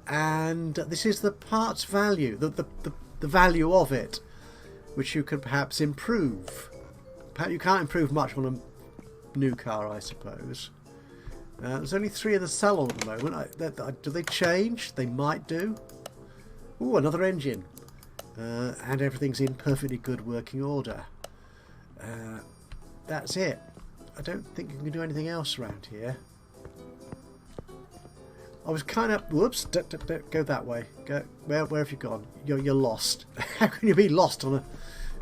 And this is the parts value. The value of it, which you can perhaps improve. You can't improve much on a new car, I suppose. There's only 3 in the salon at the moment. Do they change? They might do. Ooh, another engine. And everything's in perfectly good working order. That's it. I don't think you can do anything else around here. I was kind of... Whoops. Don't go that way. Go. Where have you gone? You're lost. How can you be lost on a...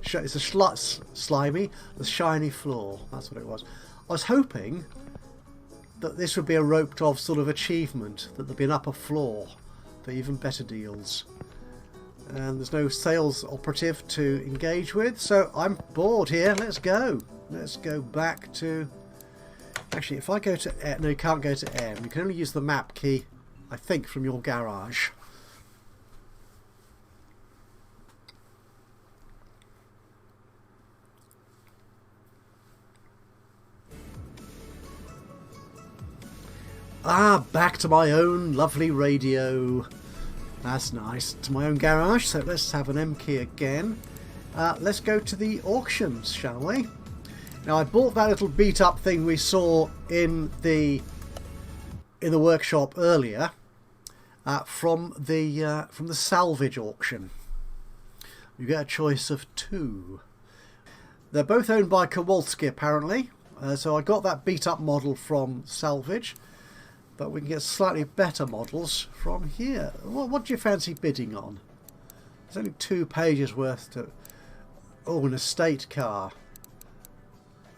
It's a slimy, the shiny floor. That's what it was. I was hoping that this would be a roped off sort of achievement, that there'd be an upper floor for even better deals. And there's no sales operative to engage with, so I'm bored here. Let's go. Let's go back to... Actually, if I go to air... No, you can't go to air. You can only use the map key, I think, from your garage. Ah, back to my own lovely radio. That's nice. To my own garage. So let's have an M key again. Let's go to the auctions, shall we? Now I bought that little beat up thing we saw in the workshop earlier from the salvage auction. You get a choice of 2. They're both owned by Kowalski apparently. So I got that beat up model from salvage, but we can get slightly better models from here. What do you fancy bidding on? There's only 2 pages worth to... Oh, an estate car.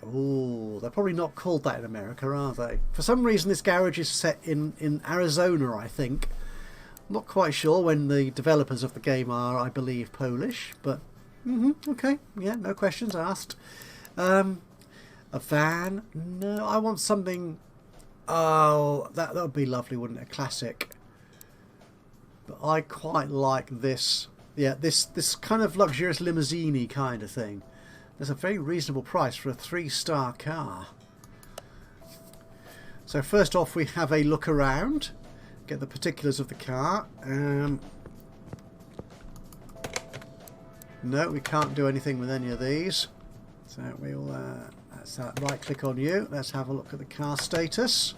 Oh, they're probably not called that in America, are they? For some reason this garage is set in Arizona, I think. I'm not quite sure when the developers of the game are, I believe, Polish, but... okay, yeah, no questions asked. A van? No, I want something... Oh, that would be lovely, wouldn't it? A classic. But I quite like this. Yeah, this kind of luxurious limousine-y kind of thing. There's a very reasonable price for a 3-star car. So first off, we have a look around. Get the particulars of the car. No, we can't do anything with any of these. So we'll right click on you. Let's have a look at the car status.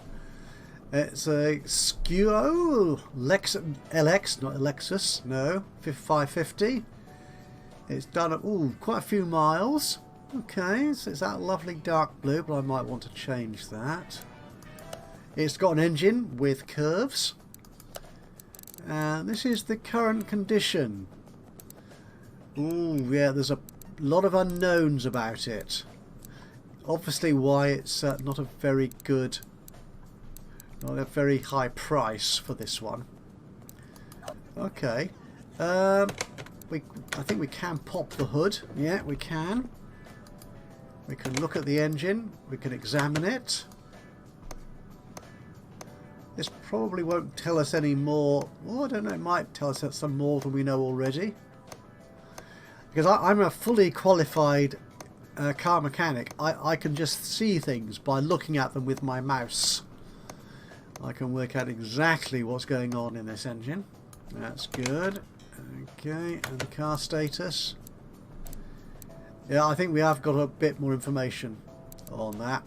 It's a Scuo LX, not a Lexus, no, 550. It's done quite a few miles. Okay, so it's that lovely dark blue, but I might want to change that. It's got an engine with curves. And this is the current condition. Ooh, yeah, there's a lot of unknowns about it. Obviously why it's not a very good, not a very high price for this one. Okay. I think we can pop the hood. Yeah, we can. We can look at the engine. We can examine it. This probably won't tell us any more. Oh, I don't know. It might tell us some more than we know already. Because I'm a fully qualified car mechanic. I can just see things by looking at them with my mouse. I can work out exactly what's going on in this engine. That's good. Okay, and the car status. Yeah, I think we have got a bit more information on that.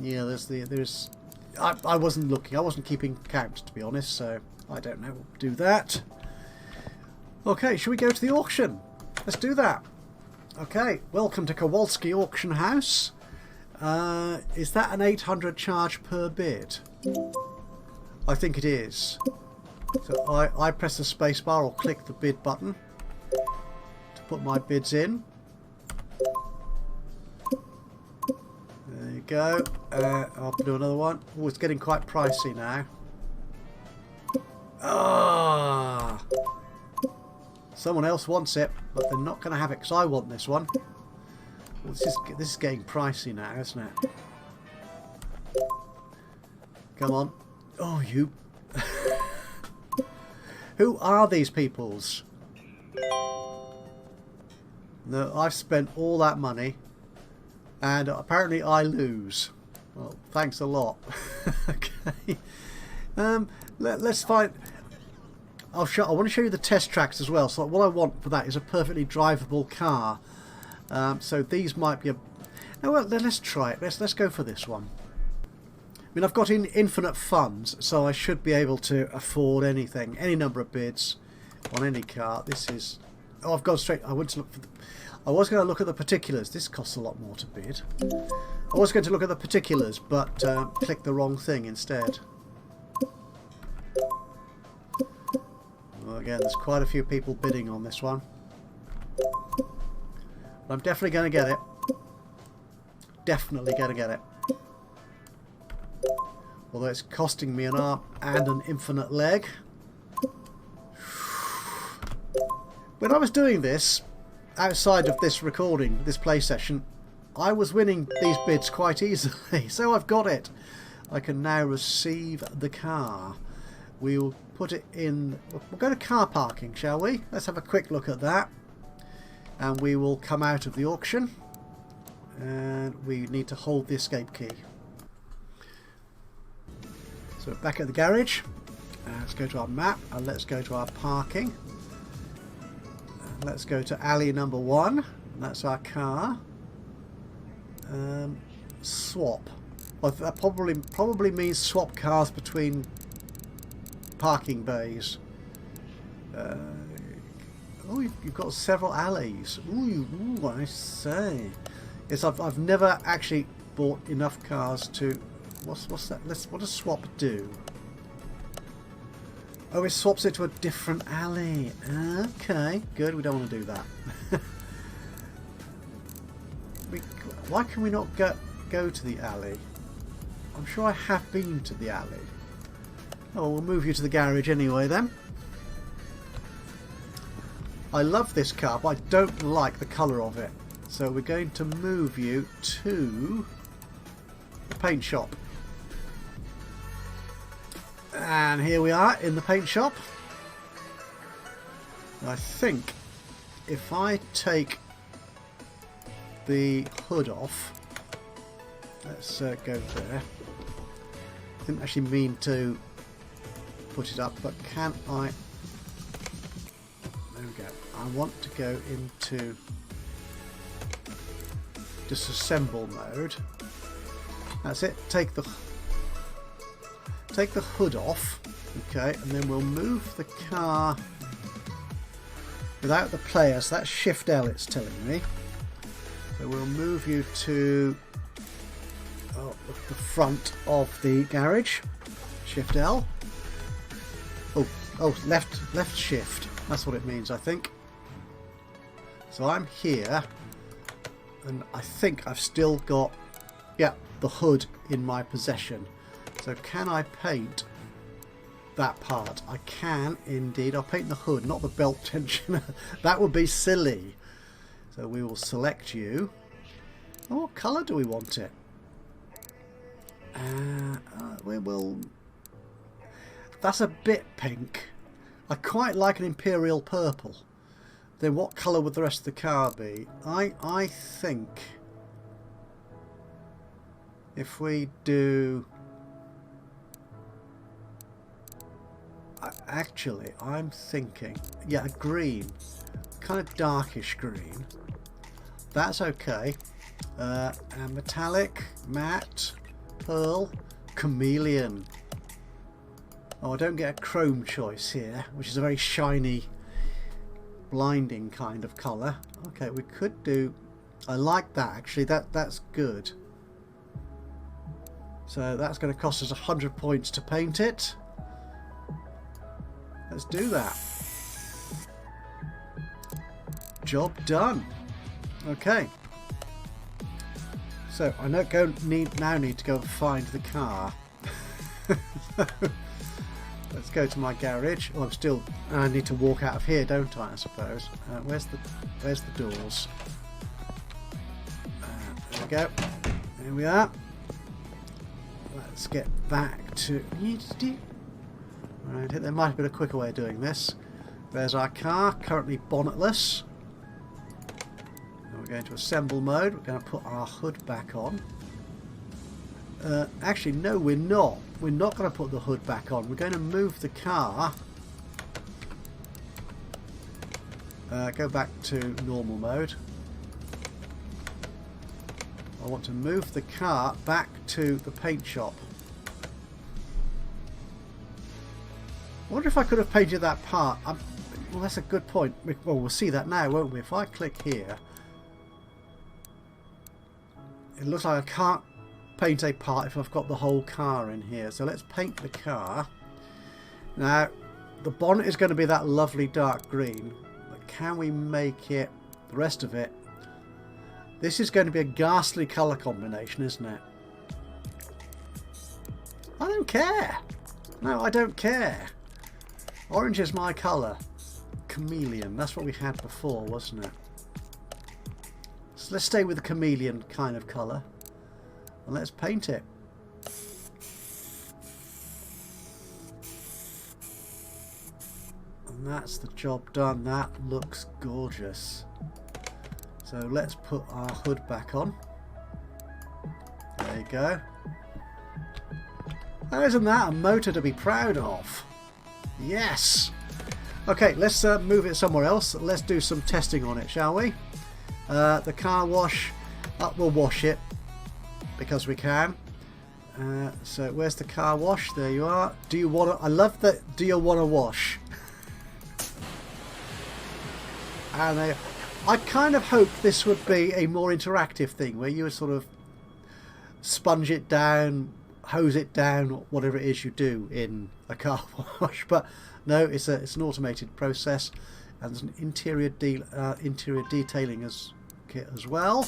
Yeah, there's. I wasn't looking. I wasn't keeping count, to be honest. So I don't know. We'll do that. Okay, shall we go to the auction? Let's do that. Okay, welcome to Kowalski Auction House. Is that an 800 charge per bid? I think it is. So I press the space bar or click the bid button to put my bids in. There you go. I'll do another one. Oh, it's getting quite pricey now. Ah! Someone else wants it, but they're not going to have it because I want this one. Well, this is getting pricey now, isn't it? Come on. Oh, you... Who are these peoples? No, I've spent all that money and apparently I lose. Well, thanks a lot. Okay. Let's find... I want to show you the test tracks as well. So what I want for that is a perfectly drivable car. So these might be a... No, well, let's try it. Let's go for this one. I mean, I've got infinite funds, so I should be able to afford anything, any number of bids on any car. This is... Oh, I've gone straight... I went to look for the... I was going to look at the particulars. This costs a lot more to bid. I was going to look at the particulars, but clicked the wrong thing instead. Well, again, there's quite a few people bidding on this one. But I'm definitely going to get it. Definitely going to get it. Although it's costing me an arm and an infinite leg. When I was doing this, outside of this recording, this play session, I was winning these bids quite easily. So I've got it. I can now receive the car. We'll put it in... We'll go to car parking, shall we? Let's have a quick look at that. And we will come out of the auction. And we need to hold the escape key. So back at the garage. Let's go to our map and let's go to our parking. And let's go to alley number 1. And that's our car. Swap. Well, that probably means swap cars between parking bays. Oh, you've got several alleys. Ooh, I say. Yes, I've never actually bought enough cars to. What's that? What does swap do? Oh, it swaps it to a different alley. Okay, good. We don't want to do that. Why can we not go to the alley? I'm sure I have been to the alley. Oh, we'll move you to the garage anyway then. I love this car, but I don't like the colour of it. So we're going to move you to the paint shop. And here we are in the paint shop. I think if I take the hood off, let's go there. I didn't actually mean to put it up, but can I? There we go. I want to go into disassemble mode. That's it. Take the hood off. Okay, and then we'll move the car without the player. So that's Shift L. It's telling me. So we'll move you to the front of the garage. Shift L. Oh, left shift. That's what it means, I think. So I'm here, and I think I've still got, yeah, the hood in my possession. So can I paint that part? I can indeed. I'll paint the hood, not the belt tensioner. That would be silly. So we will select you. Oh, what colour do we want it? We will. That's a bit pink. I quite like an imperial purple. Then what colour would the rest of the car be? I think if we do. Actually, I'm thinking, yeah, a green, kind of darkish green. That's okay. And metallic, matte, pearl, chameleon. Oh, I don't get a chrome choice here, which is a very shiny, blinding kind of colour. Okay, we could do. I like that actually. That's good. So that's going to cost us 100 points to paint it. Let's do that. Job done. Okay. So I now need to go and find the car. Let's go to my garage. Oh, I need to walk out of here, don't I suppose. Where's the doors? There we go. There we are. Let's get back to. Right, there might have been a quicker way of doing this. There's our car, currently bonnetless. Now we're going to assemble mode. We're going to put our hood back on. Actually, no, we're not. We're not going to put the hood back on. We're going to move the car. Go back to normal mode. I want to move the car back to the paint shop. I wonder if I could have painted that part. Well, that's a good point. Well, we'll see that now, won't we? If I click here, it looks like I can't paint a part if I've got the whole car in here. So let's paint the car. Now, the bonnet is going to be that lovely dark green, but can we make it, the rest of it? This is going to be a ghastly colour combination, isn't it? I don't care. No, I don't care. Orange is my colour. Chameleon. That's what we had before, wasn't it? So let's stay with the chameleon kind of colour. And let's paint it. And that's the job done. That looks gorgeous. So let's put our hood back on. There you go. Now, isn't that a motor to be proud of? Yes! Okay, let's move it somewhere else. Let's do some testing on it, shall we? The car wash, we'll wash it because we can. So where's the car wash? There you are. Do you want to? I love that. Do you want to wash? And I kind of hope this would be a more interactive thing where you would sort of sponge it down, hose it down, whatever it is you do in a car wash. But no, it's an automated process, and there's an interior detailing kit as well,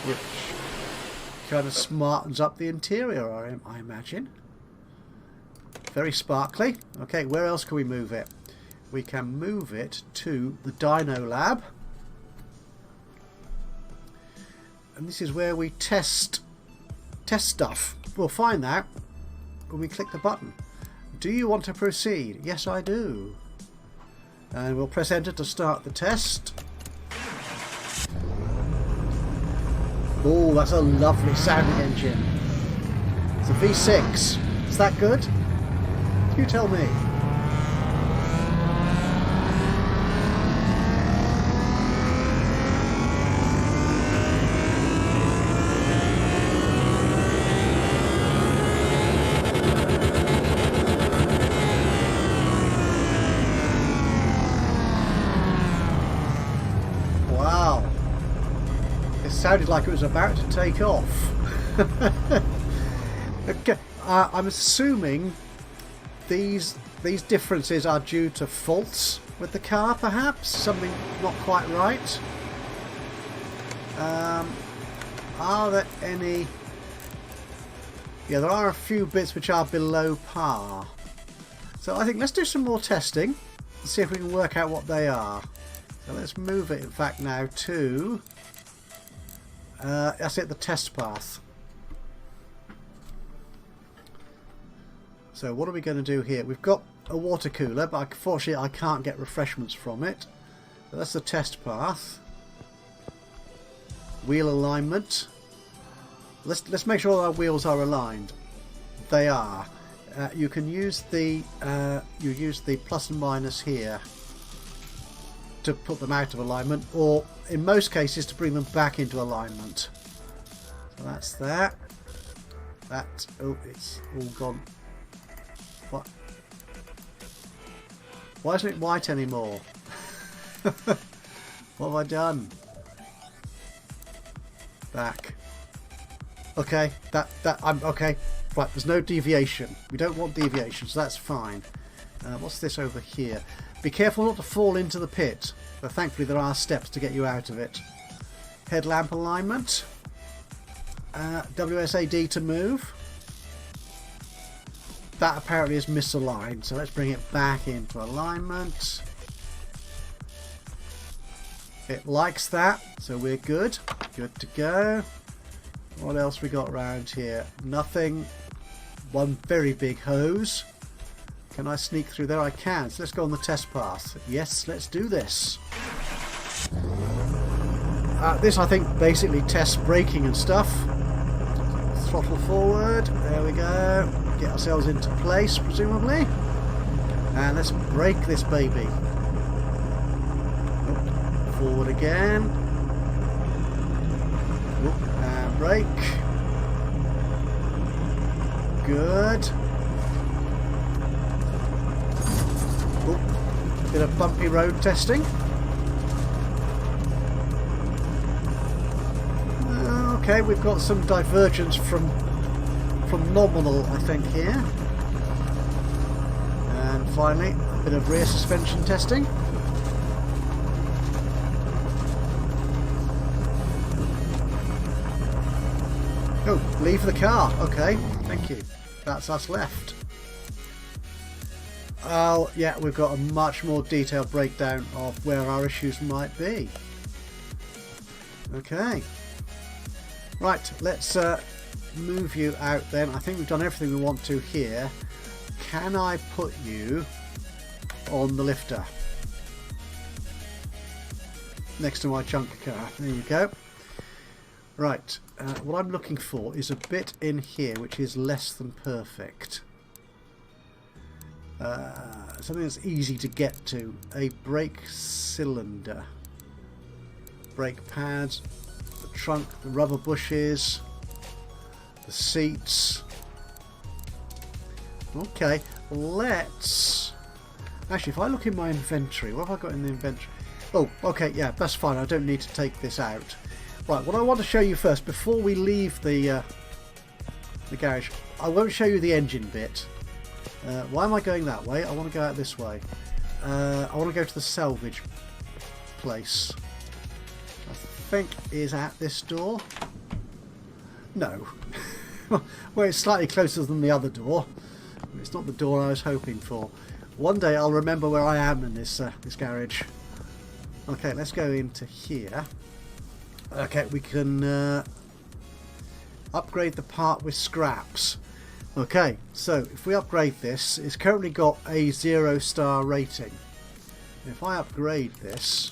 which kind of smartens up the interior, I imagine. Very sparkly. Okay, where else can we move it? We can move it to the Dyno lab, and this is where we test stuff. We'll find that when we click the button. Do you want to proceed? Yes, I do. And we'll press enter to start the test. Oh, that's a lovely sounding engine. It's a V6. Is that good? You tell me. Sounded like it was about to take off. Okay, I'm assuming these differences are due to faults with the car, perhaps something not quite right. Are there any? Yeah, there are a few bits which are below par. So I think let's do some more testing and see if we can work out what they are. So let's move it, in fact, now to. That's it, the test path. So what are we going to do here? We've got a water cooler, but unfortunately I can't get refreshments from it. So that's the test path. Wheel alignment. Let's make sure our wheels are aligned. They are. You can use the plus and minus here to put them out of alignment, or in most cases to bring them back into alignment. So that's that. Oh, it's all gone. What? Why isn't it white anymore? What have I done? Back. Okay, I'm okay. Right, there's no deviation. We don't want deviation, so that's fine. What's this over here? Be careful not to fall into the pit, but thankfully there are steps to get you out of it. Headlamp alignment. WSAD to move. That apparently is misaligned, so let's bring it back into alignment. It likes that, so we're good. Good to go. What else we got around here? Nothing. One very big hose. Can I sneak through there? I can. So let's go on the test path. Yes, let's do this. This, I think, basically tests braking and stuff. Throttle forward. There we go. Get ourselves into place, presumably. And let's brake this baby. Oh, forward again. Oh, and brake. Good. Oh, bit of bumpy road testing. Okay, we've got some divergence from nominal, I think, here. And finally, a bit of rear suspension testing. Oh, leave the car. Okay, thank you. That's us left. Oh, yeah, we've got a much more detailed breakdown of where our issues might be. Okay. Right, let's move you out then. I think we've done everything we want to here. Can I put you on the lifter? Next to my junk car. There you go. Right, what I'm looking for is a bit in here which is less than perfect. Something that's easy to get to. A brake cylinder. Brake pads, the trunk, the rubber bushes, the seats. Okay, let's... Actually, if I look in my inventory, what have I got in the inventory? Oh, okay, yeah, that's fine. I don't need to take this out. Right, what I want to show you first, before we leave the garage, I won't show you the engine bit. Why am I going that way? I want to go out this way. I want to go to the salvage place. I think is at this door. No. Well, it's slightly closer than the other door. It's not the door I was hoping for. One day I'll remember where I am in this this garage. Okay, let's go into here. Okay, we can upgrade the part with scraps. Okay, so if we upgrade this, it's currently got a 0-star rating. If I upgrade this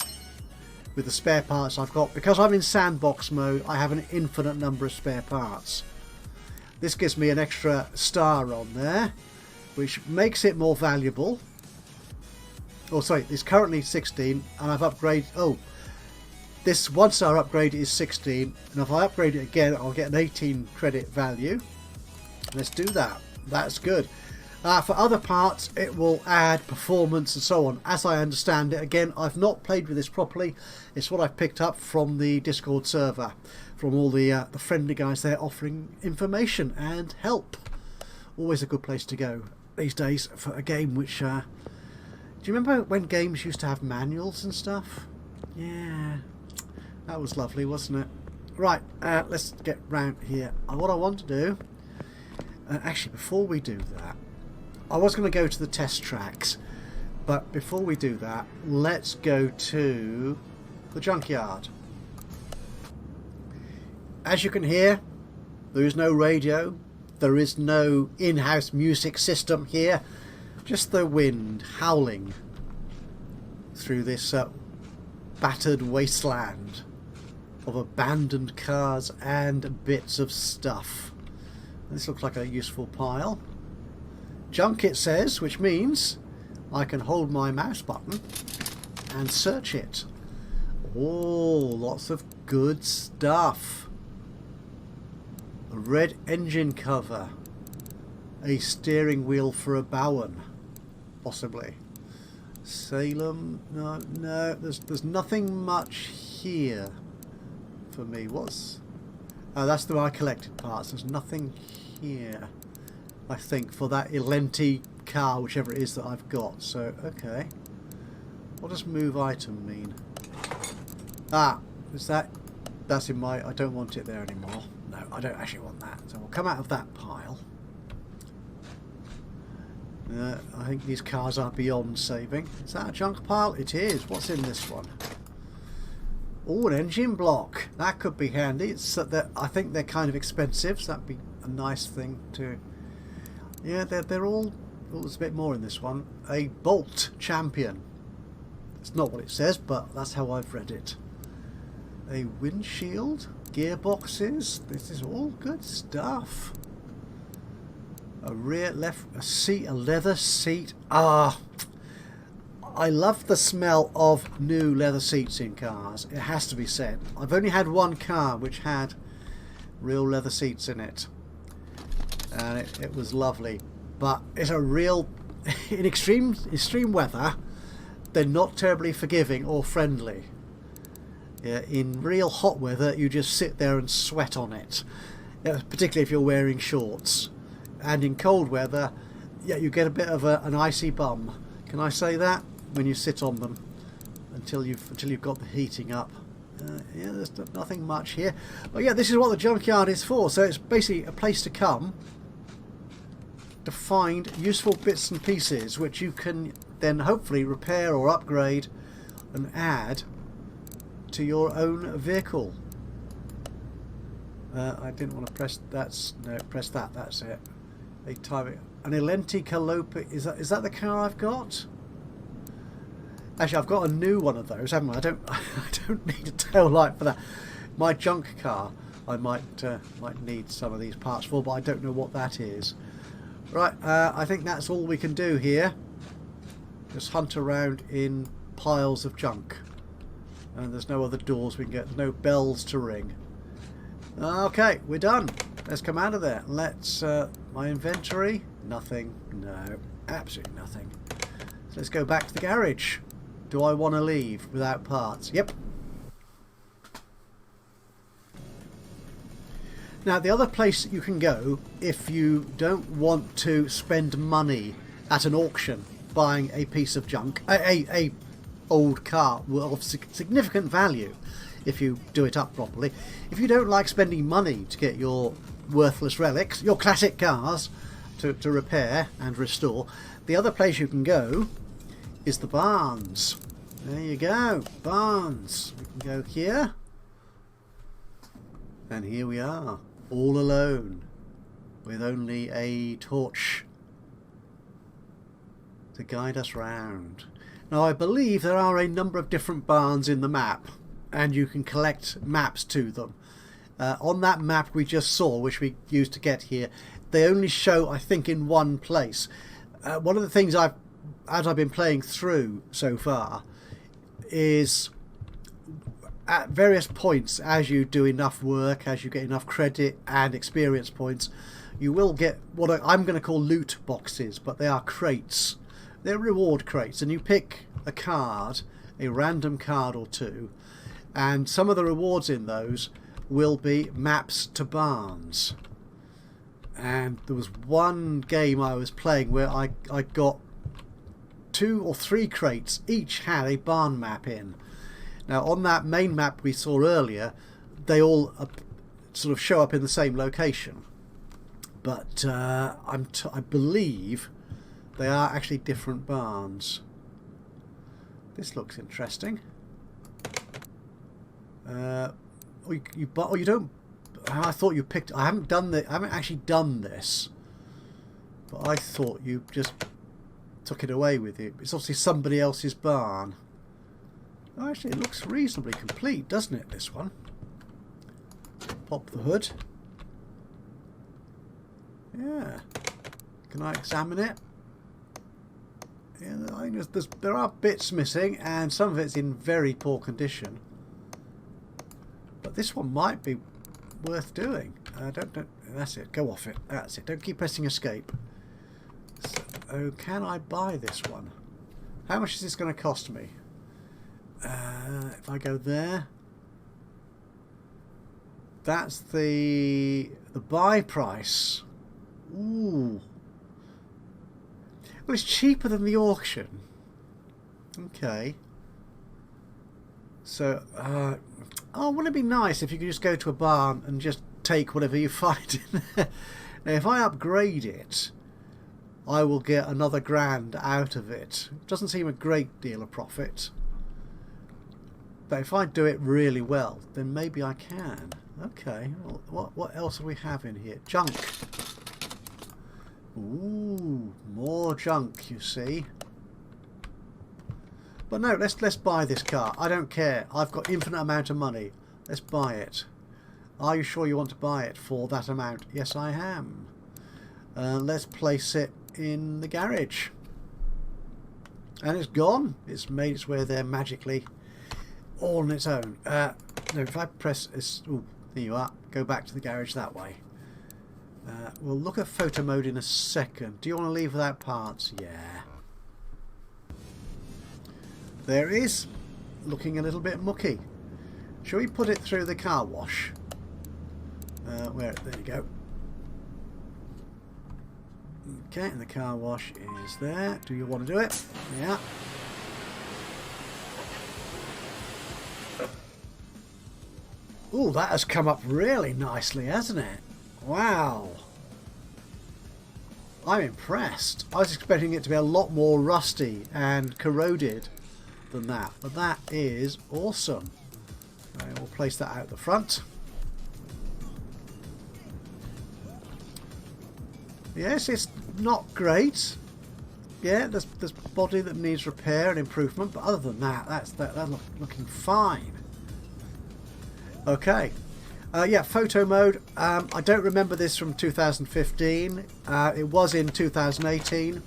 with the spare parts I've got, because I'm in sandbox mode, I have an infinite number of spare parts. This gives me an extra star on there, which makes it more valuable. Oh, sorry, it's currently 16, and I've upgraded... Oh, this 1-star upgrade is 16, and if I upgrade it again, I'll get an 18 credit value. Let's do that. That's good. For other parts, it will add performance and so on. As I understand it, again, I've not played with this properly. It's what I've picked up from the Discord server, from all the friendly guys there offering information and help. Always a good place to go these days for a game which... do you remember when games used to have manuals and stuff? Yeah, that was lovely, wasn't it? Right, let's get round here. What I want to do... actually, before we do that, I was going to go to the test tracks, but before we do that, let's go to the Junkyard. As you can hear, there is no radio, there is no in-house music system here, just the wind howling through this battered wasteland of abandoned cars and bits of stuff. This looks like a useful pile. Junk it says, which means I can hold my mouse button and search it. Oh, lots of good stuff. A red engine cover. A steering wheel for a Bowen, possibly. Salem, no, there's nothing much here for me. What's... Oh, that's the way I collected parts. There's nothing here, I think, for that Elenti car, whichever it is that I've got. So, okay. What does move item mean? Ah, is that... That's in my... I don't want it there anymore. No, I don't actually want that. So we'll come out of that pile. I think these cars are beyond saving. Is that a junk pile? It is. What's in this one? Oh, an engine block. That could be handy. It's that I think they're kind of expensive, so that'd be a nice thing to... Yeah, they're all... Oh, there's a bit more in this one. A Bolt Champion. It's not what it says, but that's how I've read it. A windshield, gearboxes. This is all good stuff. A rear left, a seat, a leather seat. Ah, I love the smell of new leather seats in cars. It has to be said. I've only had one car which had real leather seats in it, and it was lovely. But it's a real, in extreme weather, they're not terribly forgiving or friendly. Yeah, in real hot weather, you just sit there and sweat on it, particularly if you're wearing shorts. And in cold weather, yeah, you get a bit of an icy bum. Can I say that? When you sit on them until you've got the heating up. Yeah, there's nothing much here. But yeah, this is what the Junkyard is for. So it's basically a place to come to find useful bits and pieces which you can then hopefully repair or upgrade and add to your own vehicle. I didn't want to press that. No, press that. That's it. They type it. An Elenti Calopi. Is that the car I've got? Actually, I've got a new one of those, haven't I? I don't need a tail light for that. My junk car. I might need some of these parts for, but I don't know what that is. Right, I think that's all we can do here. Just hunt around in piles of junk. And there's no other doors we can get, no bells to ring. Okay, we're done. Let's come out of there. Let's, my inventory, nothing, no, absolutely nothing. So let's go back to the garage. Do I want to leave without parts? Yep. Now the other place you can go if you don't want to spend money at an auction buying a piece of junk, a old car of significant value if you do it up properly. If you don't like spending money to get your worthless relics, your classic cars, to repair and restore, the other place you can go is the barns. There you go, barns. We can go here, and here we are, all alone, with only a torch to guide us round. Now I believe there are a number of different barns in the map, and you can collect maps to them. On that map we just saw, which we used to get here, they only show, I think, in one place. One of the things as I've been playing through so far is at various points, as you do enough work, as you get enough credit and experience points, you will get what I'm going to call loot boxes, but they are crates. They're reward crates, and you pick a card, a random card or two, and some of the rewards in those will be maps to barns. And there was one game I was playing where I got 2 or 3 crates, each had a barn map in. Now on that main map we saw earlier, they all sort of show up in the same location, but I believe they are actually different barns. This looks interesting. You don't. I thought you picked. I haven't done the. I haven't actually done this, but I thought you just took it away with you. It's obviously somebody else's barn. Oh, actually, it looks reasonably complete, doesn't it? This one. Pop the hood. Yeah. Can I examine it? Yeah, I think there are bits missing, and some of it's in very poor condition. But this one might be worth doing. Don't. That's it. Go off it. That's it. Don't keep pressing escape. So, can I buy this one? How much is this going to cost me? If I go there, that's the buy price. Ooh. Well, it's cheaper than the auction. Okay. So, oh, wouldn't it be nice if you could just go to a barn and just take whatever you find in there? Now, if I upgrade it, I will get another grand out of it. Doesn't seem a great deal of profit. But if I do it really well, then maybe I can. Okay, well, what else do we have in here? Junk. Ooh, more junk, you see. But no, let's buy this car. I don't care. I've got infinite amount of money. Let's buy it. Are you sure you want to buy it for that amount? Yes, I am. Let's place it in the garage. And it's gone. It's made its way there magically, all on its own. No, if I press this, ooh, there you are. Go back to the garage that way. We'll look at photo mode in a second. Do you want to leave without parts? Yeah. There it is. Looking a little bit mucky. Shall we put it through the car wash? There you go. Okay, and the car wash is there. Do you want to do it? Yeah. Ooh, that has come up really nicely, hasn't it? Wow. I'm impressed. I was expecting it to be a lot more rusty and corroded than that, but that is awesome. Right, we'll place that out the front. Yes, it's not great. Yeah, there's body that needs repair and improvement, but other than that, that's looking fine. Okay, Yeah, photo mode. I don't remember this from 2015. It was in 2018.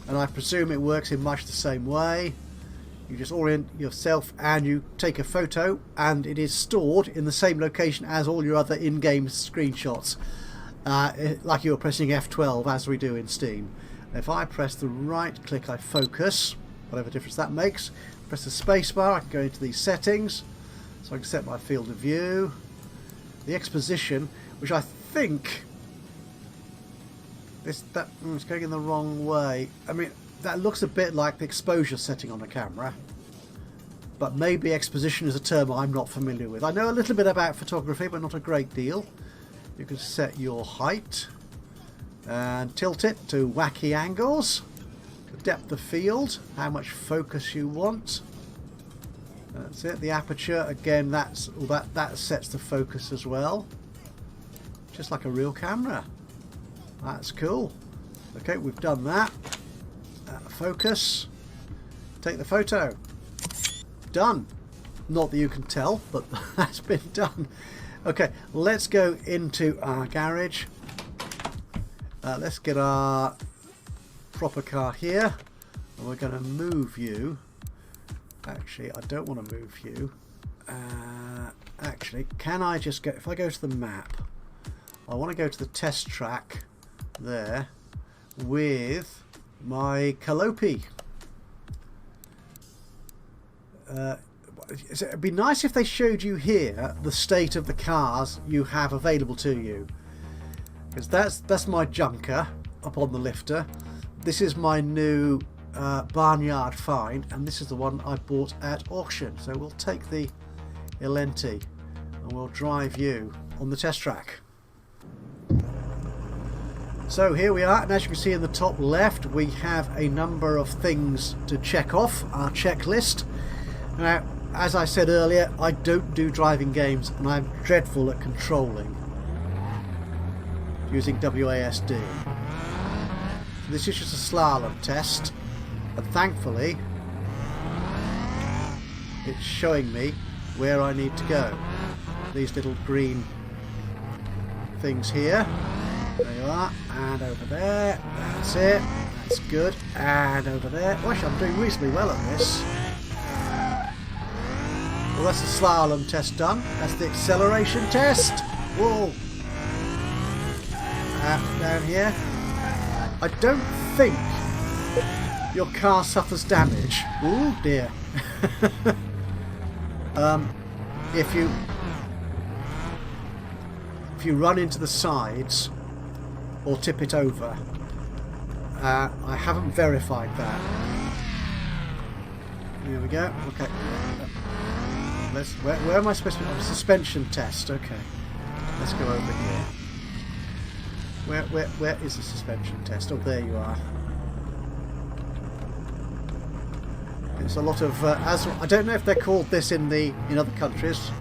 And I presume it works in much the same way. You just orient yourself and you take a photo, and it is stored in the same location as all your other in-game screenshots. Like you're pressing F12 as we do in Steam. If I press the right click, I focus, whatever difference that makes. Press the spacebar, I can go into these settings, so I can set my field of view. The exposition, which I think it's going in the wrong way. I mean, that looks a bit like the exposure setting on a camera, but maybe exposition is a term I'm not familiar with. I know a little bit about photography, but not a great deal. You can set your height and tilt it to wacky angles. Depth of field, how much focus you want. That's it. The aperture, again, that sets the focus as well, just like a real camera. That's cool. Okay, we've done that. Focus. Take the photo. Done. Not that you can tell, but that's been done. Okay, let's go into our garage. Let's get our proper car here, and we're going to move you. Actually, I don't want to move you. Actually, can I just go, if I go to the map, I want to go to the test track there with my Calliope. It'd be nice if they showed you here the state of the cars you have available to you, because that's my junker up on the lifter. This is my new barnyard find, and this is the one I bought at auction. So we'll take the Elenti and we'll drive you on the test track. So here we are, and as you can see in the top left, we have a number of things to check off our checklist. Now, as I said earlier, I don't do driving games, and I'm dreadful at controlling using WASD. This is just a slalom test, and thankfully it's showing me where I need to go. These little green things here. There you are, and over there. That's it. That's good. And over there. Gosh, I'm doing reasonably well at this. Well, that's the slalom test done. That's the acceleration test. Whoa. Down here. I don't think your car suffers damage. Ooh, dear. If you run into the sides or tip it over, I haven't verified that. Here we go. Okay. Where am I supposed to be? Oh, suspension test. Okay. Let's go over here. Where is the suspension test? Oh, there you are. It's a lot of I don't know if they're called this in other countries.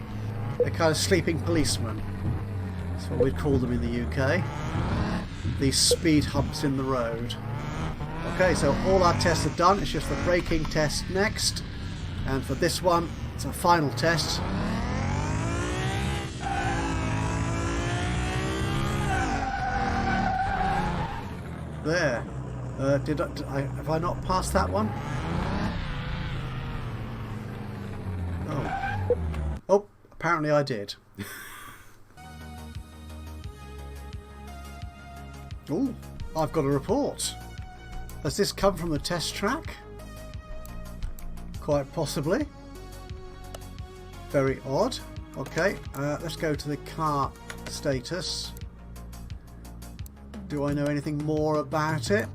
They're kind of sleeping policemen. That's what we'd call them in the UK. These speed humps in the road. Okay, so all our tests are done. It's just the braking test next, and for this one, it's a final test. There. Have I not passed that one? Oh, apparently I did. Oh, I've got a report. Has this come from the test track? Quite possibly. Very odd. Okay, let's go to the car status. Do I know anything more about it?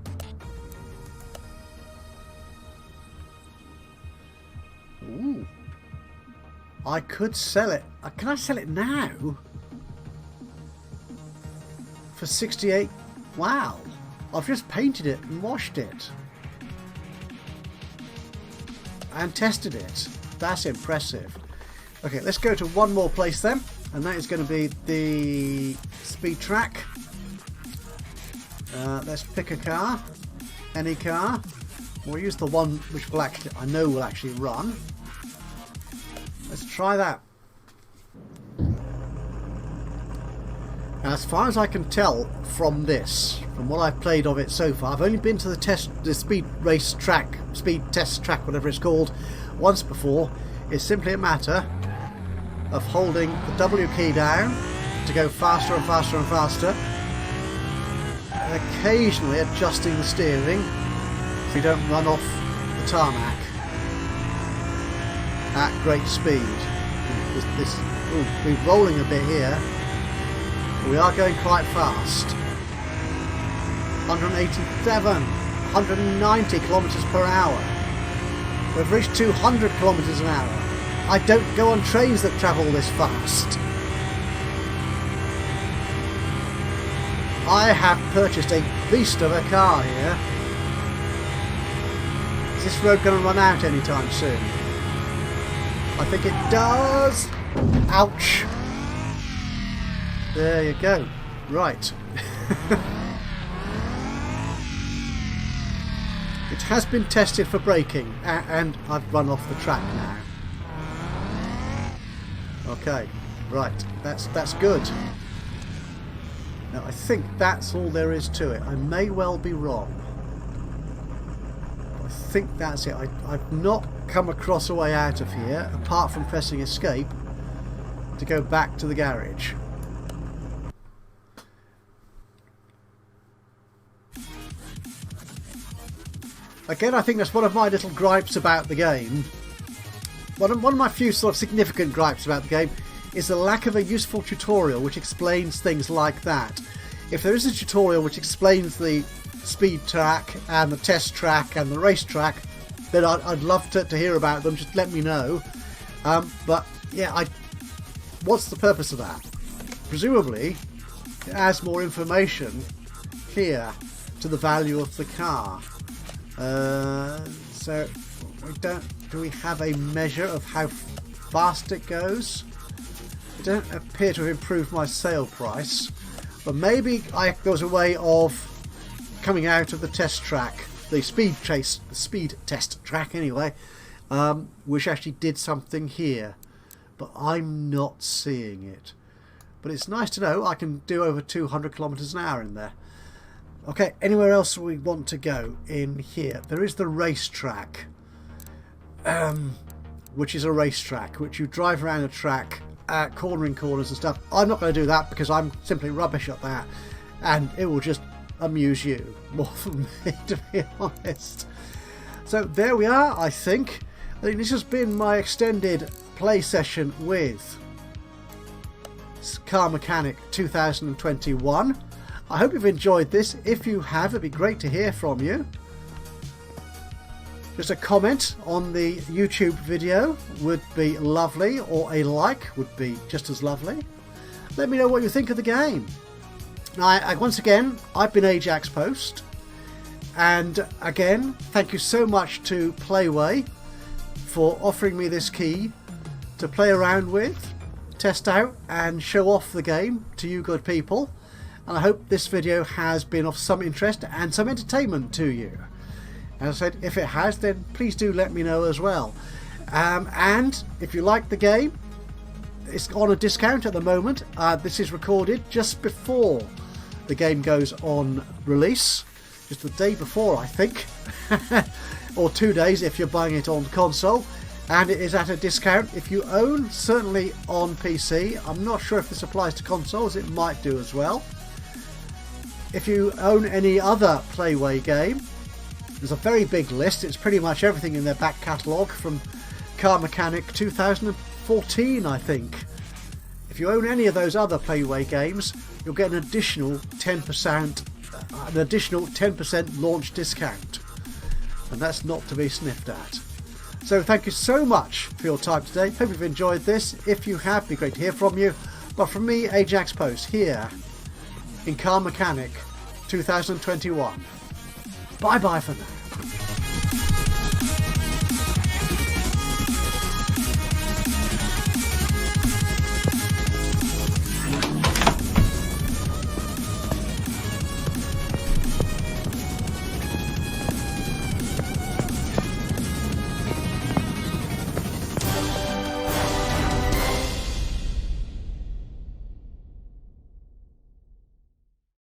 Ooh. I could sell it. Can I sell it now? For 68? Wow. I've just painted it and washed it. And tested it. That's impressive. Okay, let's go to one more place then. And that is going to be the speed track. Let's pick a car. Any car. We'll use the one which will actually, I know will actually run. Let's try that. Now, as far as I can tell from this, from what I've played of it so far, I've only been to the speed test track, whatever it's called, once before. It's simply a matter of holding the W key down to go faster and faster and faster, and occasionally adjusting the steering so you don't run off the tarmac at great speed. We're rolling a bit here. We are going quite fast. 187, 190 kilometers per hour. We've reached 200 kilometers an hour. I don't go on trains that travel this fast. I have purchased a beast of a car here. Is this road going to run out anytime soon? I think it does. Ouch. There you go. Right. It has been tested for braking, and I've run off the track now. Okay, right. That's good. Now I think that's all there is to it. I may well be wrong. I think that's it. I've not come across a way out of here apart from pressing escape to go back to the garage. Again, I think that's one of my little gripes about the game. One of my few sort of significant gripes about the game is the lack of a useful tutorial which explains things like that. If there is a tutorial which explains the speed track and the test track and the race track, then I'd love to hear about them. Just let me know. But yeah, what's the purpose of that? Presumably it adds more information here to the value of the car. So do we have a measure of how fast it goes? It don't appear to have improved my sale price, but maybe there was a way of coming out of the test track, the speed test track anyway, which actually did something here, but I'm not seeing it. But it's nice to know I can do over 200 kilometers an hour in there. Okay, anywhere else we want to go in here? There is the racetrack, which is a racetrack, which you drive around a track, cornering corners and stuff. I'm not going to do that because I'm simply rubbish at that, and it will just amuse you more than me, to be honest. So there we are, I think. This has been my extended play session with Car Mechanic 2021. I hope you've enjoyed this. If you have, it'd be great to hear from you. Just a comment on the YouTube video would be lovely, or a like would be just as lovely. Let me know what you think of the game. Now, once again, I've been Ajaxpost, and again, thank you so much to PlayWay for offering me this key to play around with, test out and show off the game to you good people. And I hope this video has been of some interest and some entertainment to you. As I said, if it has, then please do let me know as well. And if you like the game, it's on a discount at the moment. This is recorded just before the game goes on release, just the day before, I think, or 2 days if you're buying it on console. And it is at a discount if you own, certainly on PC. I'm not sure if this applies to consoles, it might do as well. If you own any other PlayWay game, there's a very big list. It's pretty much everything in their back catalogue from Car Mechanic 2014, I think. If you own any of those other PlayWay games, you'll get an additional 10% launch discount, and that's not to be sniffed at. So thank you so much for your time today. Hope you've enjoyed this. If you have, it'd be great to hear from you. But from me, Ajaxpost, here in Car Mechanic 2021. Bye bye for now.